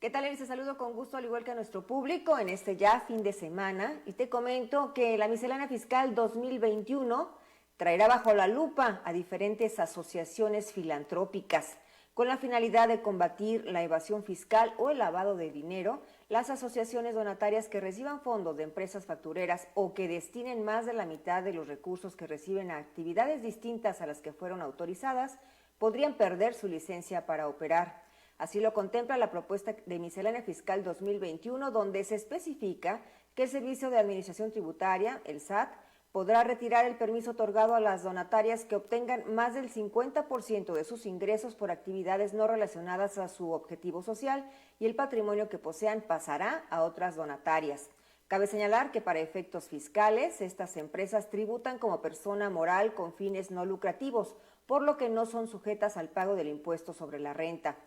W: ¿Qué tal, Elis? Te saludo con gusto, al igual que a nuestro público, en este ya fin de semana. Y te comento que la miscelánea fiscal 2021 traerá bajo la lupa a diferentes asociaciones filantrópicas. Con la finalidad de combatir la evasión fiscal o el lavado de dinero, las asociaciones donatarias que reciban fondos de empresas factureras o que destinen más de la mitad de los recursos que reciben a actividades distintas a las que fueron autorizadas, podrían perder su licencia para operar. Así lo contempla la propuesta de miscelánea fiscal 2021, donde se especifica que el Servicio de Administración Tributaria, el SAT, podrá retirar el permiso otorgado a las donatarias que obtengan más del 50% de sus ingresos por actividades no relacionadas a su objetivo social, y el patrimonio que posean pasará a otras donatarias. Cabe señalar que para efectos fiscales, estas empresas tributan como persona moral con fines no lucrativos, por lo que no son sujetas al pago del impuesto sobre la renta.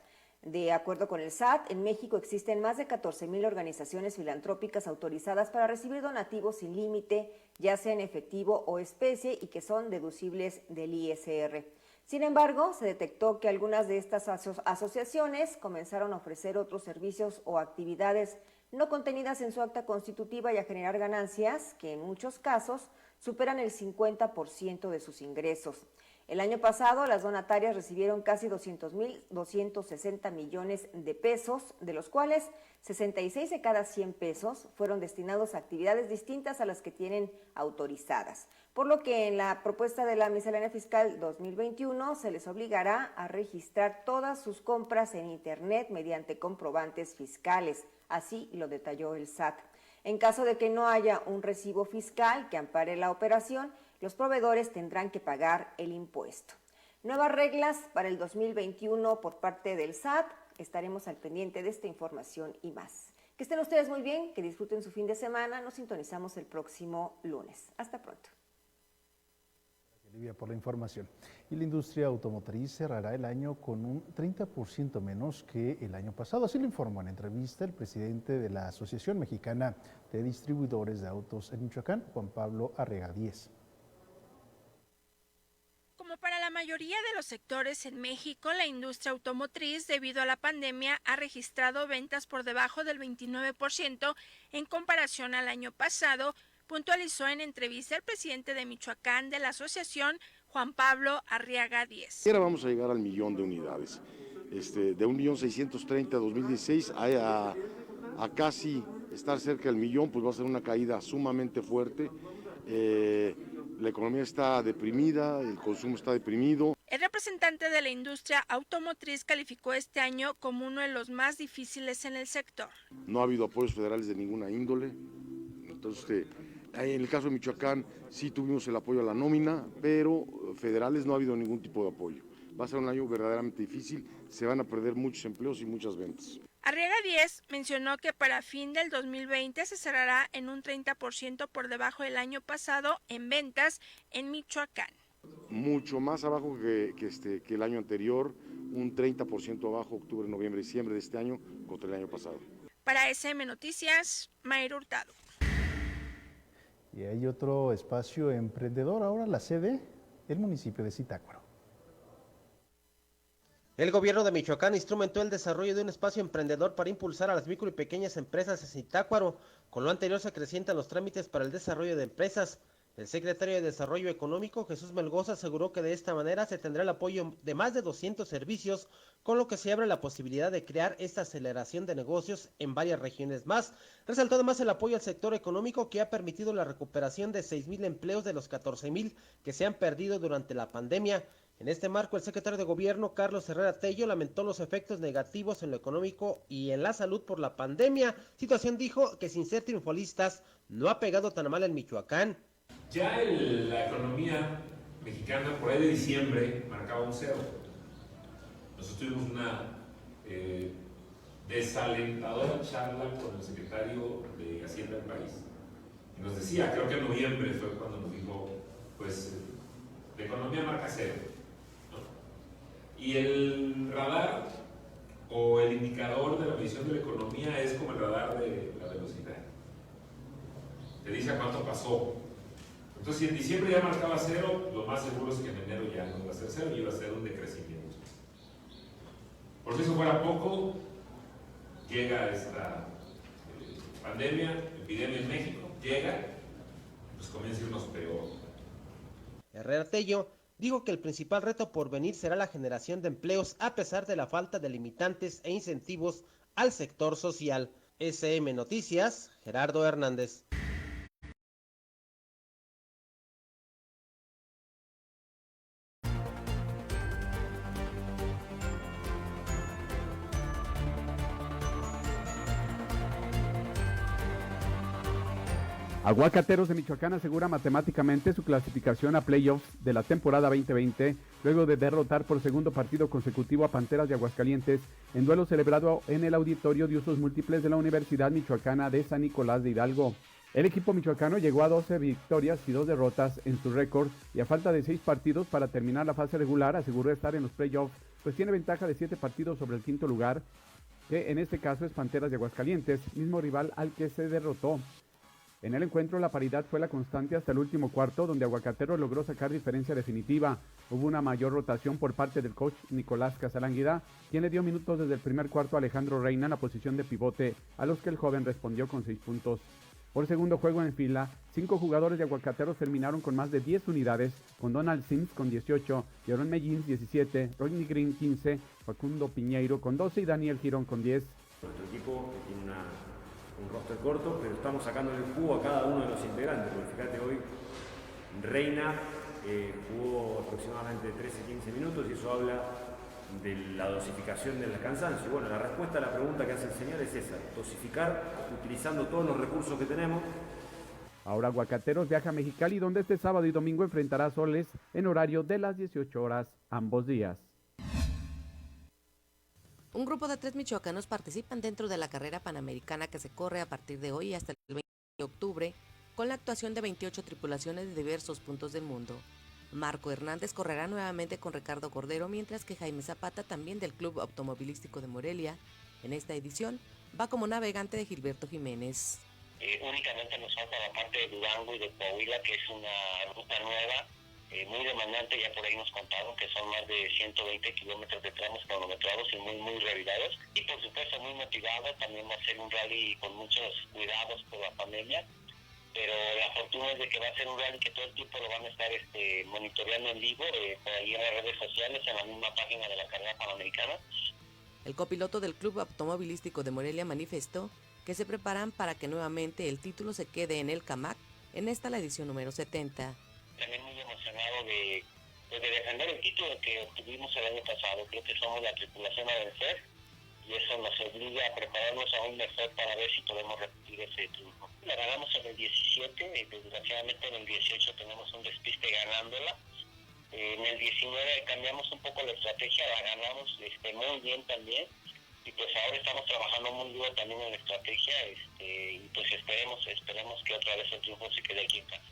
W: De acuerdo con el SAT, en México existen más de 14,000 organizaciones filantrópicas autorizadas para recibir donativos sin límite, ya sea en efectivo o especie, y que son deducibles del ISR. Sin embargo, se detectó que algunas de estas asociaciones comenzaron a ofrecer otros servicios o actividades no contenidas en su acta constitutiva y a generar ganancias que en muchos casos superan el 50% de sus ingresos. El año pasado, las donatarias recibieron casi 260 millones de pesos, de los cuales 66 de cada 100 pesos fueron destinados a actividades distintas a las que tienen autorizadas. Por lo que en la propuesta de la miscelánea fiscal 2021 se les obligará a registrar todas sus compras en Internet mediante comprobantes fiscales. Así lo detalló el SAT. En caso de que no haya un recibo fiscal que ampare la operación, los proveedores tendrán que pagar el impuesto. Nuevas reglas para el 2021 por parte del SAT. Estaremos al pendiente de esta información y más. Que estén ustedes muy bien, que disfruten su fin de semana. Nos sintonizamos el próximo lunes. Hasta pronto.
A: Olivia, por la información. Y la industria automotriz cerrará el año con un 30% menos que el año pasado. Así lo informó en entrevista el presidente de la Asociación Mexicana de Distribuidores de Autos en Michoacán, Juan Pablo Arriaga Díez.
O: Como para la mayoría de los sectores en México, la industria automotriz, debido a la pandemia, ha registrado ventas por debajo del 29% en comparación al año pasado, puntualizó en entrevista el presidente de Michoacán de la asociación, Juan Pablo Arriaga Díez.
I: Ahora vamos a llegar al 1,000,000 de unidades, de 1,630,000 2016 a casi estar cerca del 1,000,000, pues va a ser una caída sumamente fuerte. La economía está deprimida, el consumo está deprimido.
O: El representante de la industria automotriz calificó este año como uno de los más difíciles en el sector.
I: No ha habido apoyos federales de ninguna índole, entonces en el caso de Michoacán sí tuvimos el apoyo a la nómina, pero federales no ha habido ningún tipo de apoyo. Va a ser un año verdaderamente difícil, se van a perder muchos empleos y muchas ventas.
O: Arriaga Díez mencionó que para fin del 2020 se cerrará en un 30% por debajo del año pasado en ventas en Michoacán.
I: Mucho más abajo que el año anterior, un 30% abajo octubre, noviembre, diciembre de este año contra el año pasado.
O: Para SM Noticias, Mayra Hurtado.
A: Y hay otro espacio emprendedor, ahora la sede, el municipio de Zitácuaro.
K: El gobierno de Michoacán instrumentó el desarrollo de un espacio emprendedor para impulsar a las micro y pequeñas empresas en Zitácuaro. Con lo anterior se acrecientan los trámites para el desarrollo de empresas. El secretario de Desarrollo Económico, Jesús Melgoza, aseguró que de esta manera se tendrá el apoyo de más de 200 servicios, con lo que se abre la posibilidad de crear esta aceleración de negocios en varias regiones más. Resaltó además el apoyo al sector económico, que ha permitido la recuperación de 6,000 empleos de los 14,000 que se han perdido durante la pandemia. En este marco, el secretario de Gobierno, Carlos Herrera Tello, lamentó los efectos negativos en lo económico y en la salud por la pandemia. Situación, dijo, que sin ser triunfalistas no ha pegado tan mal en Michoacán.
L: Ya la economía mexicana por ahí de diciembre marcaba un cero. Nosotros tuvimos una desalentadora charla con el secretario de Hacienda del país. Y nos decía, creo que en noviembre fue cuando nos dijo, pues la economía marca cero, ¿no? Y el radar o el indicador de la medición de la economía es como el radar de la velocidad. Te dice a cuánto pasó. Entonces, si en diciembre ya marcaba cero, lo más seguro es que en enero ya no iba a ser cero y iba a ser un decrecimiento. Por si eso fuera poco, llega esta pandemia, epidemia en México, llega, pues comienza a irnos peor.
K: Herrera Tello dijo que el principal reto por venir será la generación de empleos a pesar de la falta de limitantes e incentivos al sector social. SM Noticias, Gerardo Hernández.
X: Aguacateros de Michoacán asegura matemáticamente su clasificación a playoffs de la temporada 2020, luego de derrotar por segundo partido consecutivo a Panteras de Aguascalientes en duelo celebrado en el auditorio de usos múltiples de la Universidad Michoacana de San Nicolás de Hidalgo. El equipo michoacano llegó a 12 victorias y 2 derrotas en su récord y a falta de 6 partidos para terminar la fase regular aseguró estar en los playoffs, pues tiene ventaja de 7 partidos sobre el quinto lugar, que en este caso es Panteras de Aguascalientes, mismo rival al que se derrotó. En el encuentro la paridad fue la constante hasta el último cuarto, donde Aguacateros logró sacar diferencia definitiva. Hubo una mayor rotación por parte del coach Nicolás Casalánguida, quien le dio minutos desde el primer cuarto a Alejandro Reina en la posición de pivote, a los que el joven respondió con 6 puntos. Por segundo juego en fila, 5 jugadores de Aguacateros terminaron con más de 10 unidades, con Donald Sims con 18, Yaron Mellins 17, Rodney Green 15, Facundo Piñeiro con 12 y Daniel Girón con 10.
Y: Nuestro equipo tiene un roster corto, pero estamos sacando el jugo a cada uno de los integrantes, porque fíjate, hoy Reina jugó aproximadamente 13-15 minutos y eso habla de la dosificación del cansancio. Bueno, la respuesta a la pregunta que hace el señor es esa: dosificar utilizando todos los recursos que tenemos.
X: Ahora Aguacateros viaja a Mexicali, donde este sábado y domingo enfrentará a Soles en horario de las 18 horas ambos días.
Z: Un grupo de 3 michoacanos participan dentro de la carrera panamericana que se corre a partir de hoy hasta el 20 de octubre, con la actuación de 28 tripulaciones de diversos puntos del mundo. Marco Hernández correrá nuevamente con Ricardo Cordero, mientras que Jaime Zapata, también del Club Automovilístico de Morelia, en esta edición va como navegante de Gilberto Jiménez.
M: Únicamente nos falta la parte de Durango y de Coahuila, que es una ruta nueva, muy demandante. Ya por ahí nos contaron que son más de 120 kilómetros de tramos cronometrados y muy revidados. Y por supuesto muy motivado, también va a ser un rally con muchos cuidados por la pandemia. Pero la fortuna es de que va a ser un rally que todo el tiempo lo van a estar monitoreando en vivo, por ahí en las redes sociales, en la misma página de la carrera panamericana.
Z: El copiloto del Club Automovilístico de Morelia manifestó que se preparan para que nuevamente el título se quede en el CAMAC, en esta la edición número 70.
M: También muy emocionado de defender el título que obtuvimos el año pasado. Creo que somos la tripulación a vencer y eso nos obliga a prepararnos aún mejor para ver si podemos repetir ese triunfo. La ganamos en el 17, desgraciadamente en el 18 tenemos un despiste ganándola. En el 19 cambiamos un poco la estrategia, la ganamos muy bien también. Y pues ahora estamos trabajando muy duro también en la estrategia y pues esperemos que otra vez el triunfo se quede aquí en casa.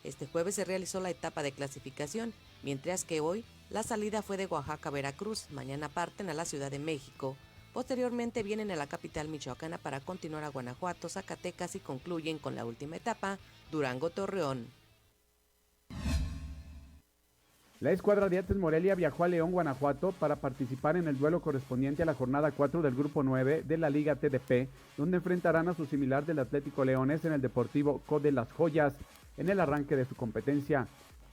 Z: Este jueves se realizó la etapa de clasificación, mientras que hoy la salida fue de Oaxaca a Veracruz. Mañana parten a la Ciudad de México. Posteriormente vienen a la capital michoacana para continuar a Guanajuato, Zacatecas y concluyen con la última etapa, Durango-Torreón.
X: La escuadra de Ates Morelia viajó a León, Guanajuato, para participar en el duelo correspondiente a la jornada 4 del Grupo 9 de la Liga TDP, donde enfrentarán a su similar del Atlético Leones en el Deportivo Co de las Joyas, en el arranque de su competencia.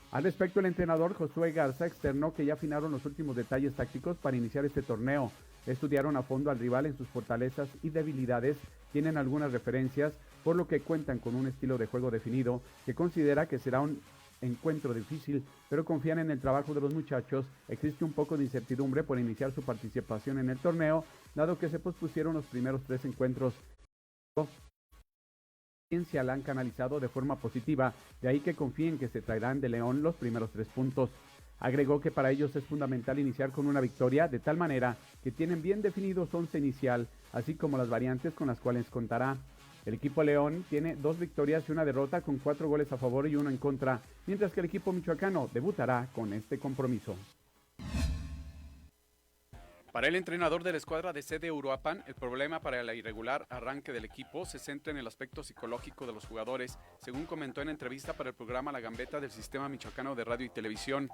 X: Al respecto, el entrenador Josué Garza externó que ya afinaron los últimos detalles tácticos para iniciar este torneo. Estudiaron a fondo al rival en sus fortalezas y debilidades, tienen algunas referencias, por lo que cuentan con un estilo de juego definido que considera que será un encuentro difícil, pero confían en el trabajo de los muchachos. Existe un poco de incertidumbre por iniciar su participación en el torneo, dado que se pospusieron los primeros 3 encuentros. La han canalizado de forma positiva, de ahí que confíen que se traerán de León los primeros 3 puntos. Agregó que para ellos es fundamental iniciar con una victoria, de tal manera que tienen bien definidos 11 inicial, así como las variantes con las cuales contará. El equipo León tiene 2 victorias y una derrota con 4 goles a favor y 1 en contra, mientras que el equipo michoacano debutará con este compromiso. Para el entrenador de la escuadra de sede Uruapan, el problema para el irregular arranque del equipo se centra en el aspecto psicológico de los jugadores, según comentó en entrevista para el programa La Gambeta del Sistema Michoacano de Radio y Televisión.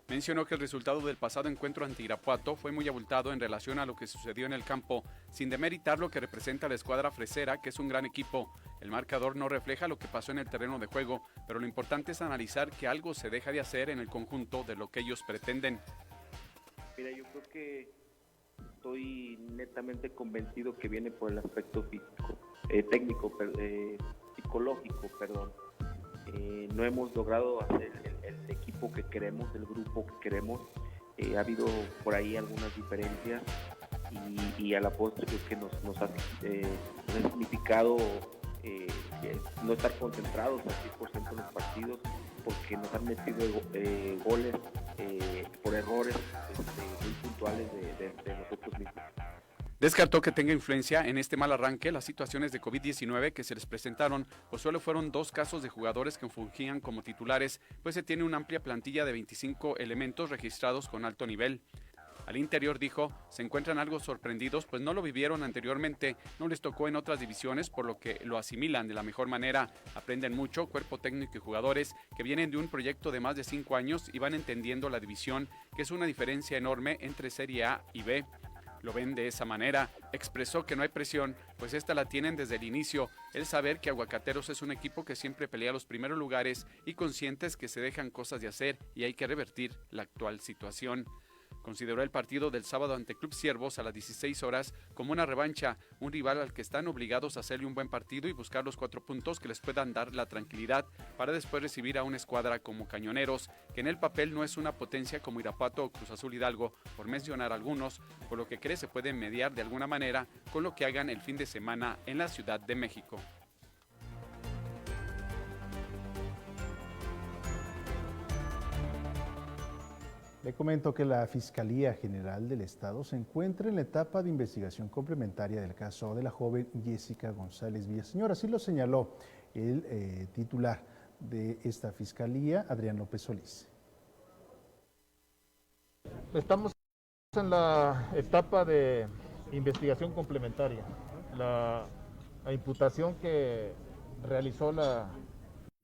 X: Mencionó que el resultado del pasado encuentro ante Irapuato fue muy abultado en relación a lo que sucedió en el campo, sin demeritar lo que representa la escuadra fresera, que es un gran equipo. El marcador no refleja lo que pasó en el terreno de juego, pero lo importante es analizar que algo se deja de hacer en el conjunto de lo que ellos pretenden.
N: Mira, yo creo que estoy netamente convencido que viene por el aspecto físico, psicológico, perdón. No hemos logrado hacer el equipo que queremos, el grupo que queremos. Ha habido por ahí algunas diferencias y a la postre creo que nos ha significado no estar concentrados al 100% en los partidos, porque nos han metido goles por errores muy puntuales de nosotros mismos.
X: Descartó que tenga influencia en este mal arranque las situaciones de COVID-19 que se les presentaron, pues solo fueron 2 casos de jugadores que fungían como titulares, pues se tiene una amplia plantilla de 25 elementos registrados con alto nivel. Al interior dijo, se encuentran algo sorprendidos, pues no lo vivieron anteriormente, no les tocó en otras divisiones, por lo que lo asimilan de la mejor manera. Aprenden mucho, cuerpo técnico y jugadores que vienen de un proyecto de más de 5 años y van entendiendo la división, que es una diferencia enorme entre Serie A y B. Lo ven de esa manera. Expresó que no hay presión, pues esta la tienen desde el inicio. El saber que Aguacateros es un equipo que siempre pelea los primeros lugares y conscientes que se dejan cosas de hacer y hay que revertir la actual situación. Consideró el partido del sábado ante Club Ciervos a las 16 horas como una revancha, un rival al que están obligados a hacerle un buen partido y buscar los 4 puntos que les puedan dar la tranquilidad para después recibir a una escuadra como Cañoneros, que en el papel no es una potencia como Irapuato o Cruz Azul Hidalgo, por mencionar algunos, por lo que cree se puede mediar de alguna manera con lo que hagan el fin de semana en la Ciudad de México.
A: Le comento que la Fiscalía General del Estado se encuentra en la etapa de investigación complementaria del caso de la joven Jessica González Villaseñor. Así lo señaló el titular de esta Fiscalía, Adrián López Solís.
C: Estamos en la etapa de investigación complementaria. La imputación que realizó la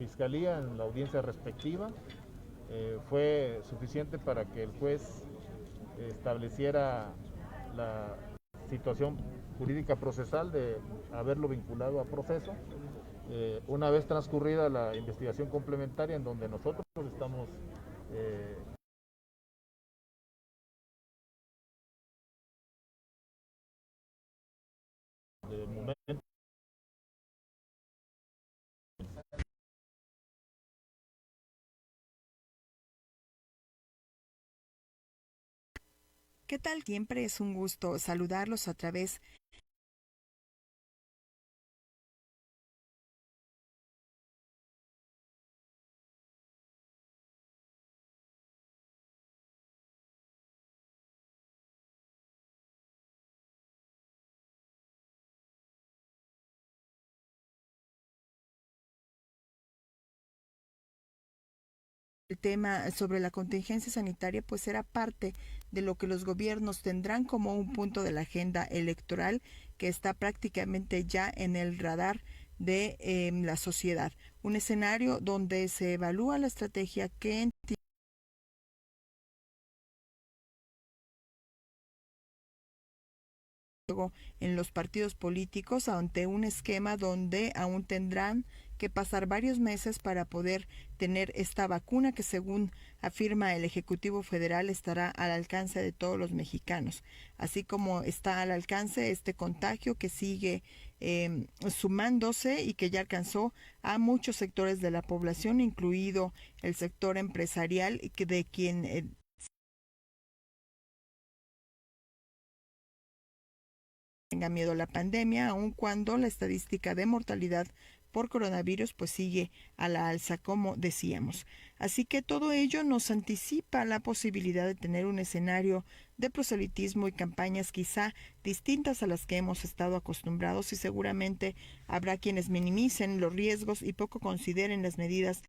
C: Fiscalía en la audiencia respectiva fue suficiente para que el juez estableciera la situación jurídica procesal de haberlo vinculado a proceso. Una vez transcurrida la investigación complementaria, en donde nosotros estamos de momento.
P: ¿Qué tal? Siempre es un gusto saludarlos a través el tema sobre la contingencia sanitaria, pues será parte de lo que los gobiernos tendrán como un punto de la agenda electoral que está prácticamente ya en el radar de la sociedad. Un escenario donde se evalúa la estrategia que en los partidos políticos ante un esquema donde aún tendrán que pasar varios meses para poder tener esta vacuna que, según afirma el Ejecutivo Federal, estará al alcance de todos los mexicanos, así como está al alcance este contagio que sigue sumándose y que ya alcanzó a muchos sectores de la población, incluido el sector empresarial, de quien tenga miedo a la pandemia, aun cuando la estadística de mortalidad por coronavirus pues sigue a la alza, como decíamos. Así que todo ello nos anticipa la posibilidad de tener un escenario de proselitismo y campañas quizá distintas a las que hemos estado acostumbrados, y seguramente habrá quienes minimicen los riesgos y poco consideren las medidas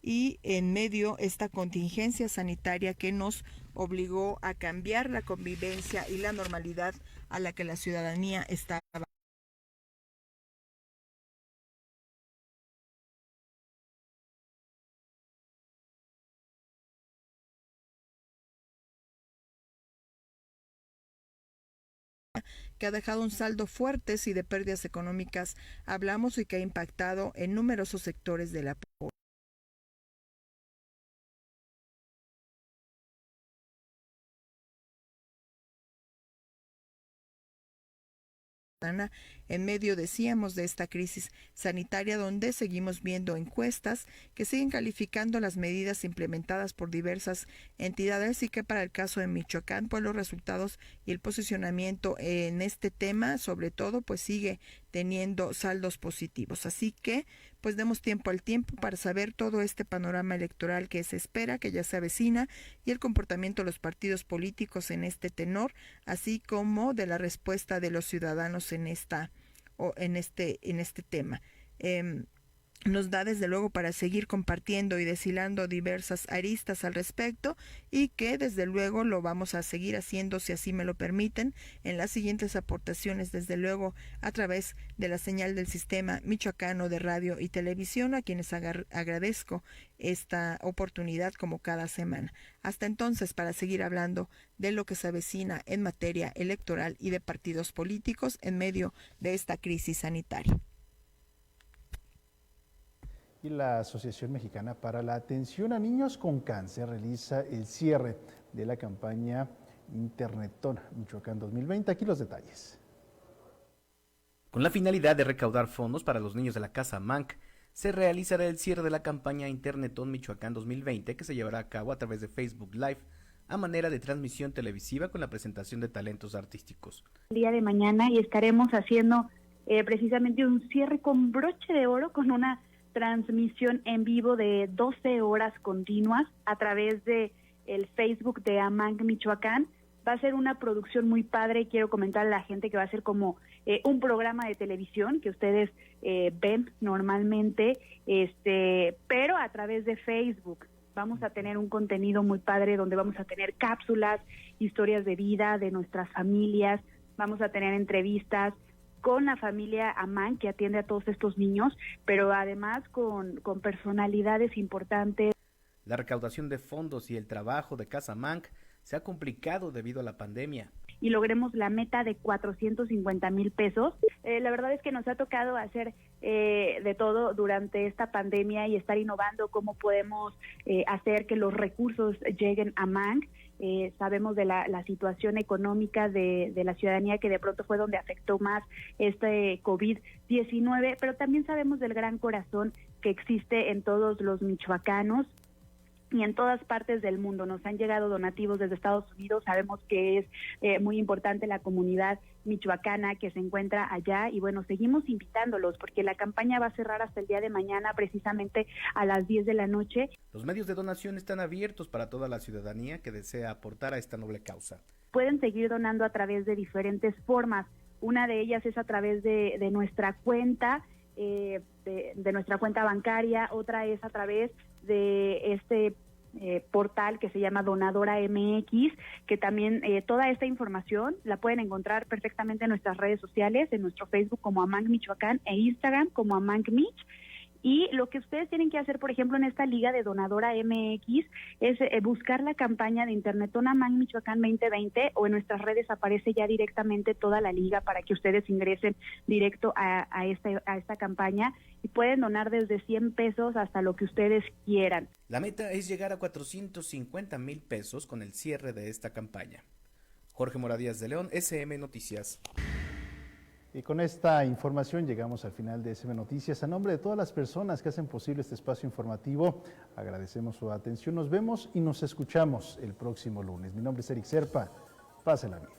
P: y en medio esta contingencia sanitaria que nos obligó a cambiar la convivencia y la normalidad a la que la ciudadanía estaba que ha dejado un saldo fuerte si de pérdidas económicas hablamos y que ha impactado en numerosos sectores de la población. En medio, decíamos, de esta crisis sanitaria, donde seguimos viendo encuestas que siguen calificando las medidas implementadas por diversas entidades, y que para el caso de Michoacán, pues los resultados y el posicionamiento en este tema, sobre todo, pues sigue teniendo saldos positivos. Así que pues demos tiempo al tiempo para saber todo este panorama electoral que se espera, que ya se avecina, y el comportamiento de los partidos políticos en este tenor, así como de la respuesta de los ciudadanos en este tema. Nos da desde luego para seguir compartiendo y deshilando diversas aristas al respecto, y que desde luego lo vamos a seguir haciendo, si así me lo permiten, en las siguientes aportaciones, desde luego a través de la señal del Sistema Michoacano de Radio y Televisión, a quienes agradezco esta oportunidad como cada semana. Hasta entonces, para seguir hablando de lo que se avecina en materia electoral y de partidos políticos en medio de esta crisis sanitaria.
A: Y la Asociación Mexicana para la Atención a Niños con Cáncer realiza el cierre de la campaña Internetón Michoacán 2020. Aquí los detalles.
Q: Con la finalidad de recaudar fondos para los niños de la Casa Manc, se realizará el cierre de la campaña Internetón Michoacán 2020, que se llevará a cabo a través de Facebook Live, a manera de transmisión televisiva con la presentación de talentos artísticos.
R: El día de mañana, y estaremos haciendo precisamente un cierre con broche de oro, con una transmisión en vivo de 12 horas continuas a través de el Facebook de AMANC Michoacán, Va a ser una producción muy padre. Quiero comentarle a la gente que va a ser como un programa de televisión que ustedes ven normalmente, pero a través de Facebook. Vamos a tener un contenido muy padre donde vamos a tener cápsulas, historias de vida de nuestras familias, vamos a tener entrevistas con la familia Amán que atiende a todos estos niños, pero además con personalidades importantes.
Q: La recaudación de fondos y el trabajo de Casa Manc se ha complicado debido a la pandemia.
R: Y logremos la meta de 450,000 pesos. La verdad es que nos ha tocado hacer de todo durante esta pandemia y estar innovando cómo podemos hacer que los recursos lleguen a MANC. Sabemos de la situación económica de la ciudadanía, que de pronto fue donde afectó más este COVID-19, pero también sabemos del gran corazón que existe en todos los michoacanos y en todas partes del mundo. Nos han llegado donativos desde Estados Unidos, sabemos que es muy importante la comunidad michoacana que se encuentra allá, y bueno, seguimos invitándolos porque la campaña va a cerrar hasta el día de mañana, precisamente a las 10 de la noche.
Q: Los medios de donación están abiertos para toda la ciudadanía que desea aportar a esta noble causa.
R: Pueden seguir donando a través de diferentes formas. Una de ellas es a través de nuestra cuenta, de nuestra cuenta bancaria. Otra es a través de este portal que se llama Donadora MX, que también toda esta información la pueden encontrar perfectamente en nuestras redes sociales, en nuestro Facebook como Amanc Michoacán e Instagram como Amanc Mich. Y lo que ustedes tienen que hacer, por ejemplo, en esta liga de Donadora MX es buscar la campaña de Internetón Amanc Michoacán 2020, o en nuestras redes aparece ya directamente toda la liga para que ustedes ingresen directo a esta campaña, y pueden donar desde 100 pesos hasta lo que ustedes quieran.
Q: La meta es llegar a 450,000 pesos con el cierre de esta campaña. Jorge Moradías de León, SM Noticias.
A: Y con esta información llegamos al final de SM Noticias. A nombre de todas las personas que hacen posible este espacio informativo, agradecemos su atención. Nos vemos y nos escuchamos el próximo lunes. Mi nombre es Eric Serpa. Pásela bien.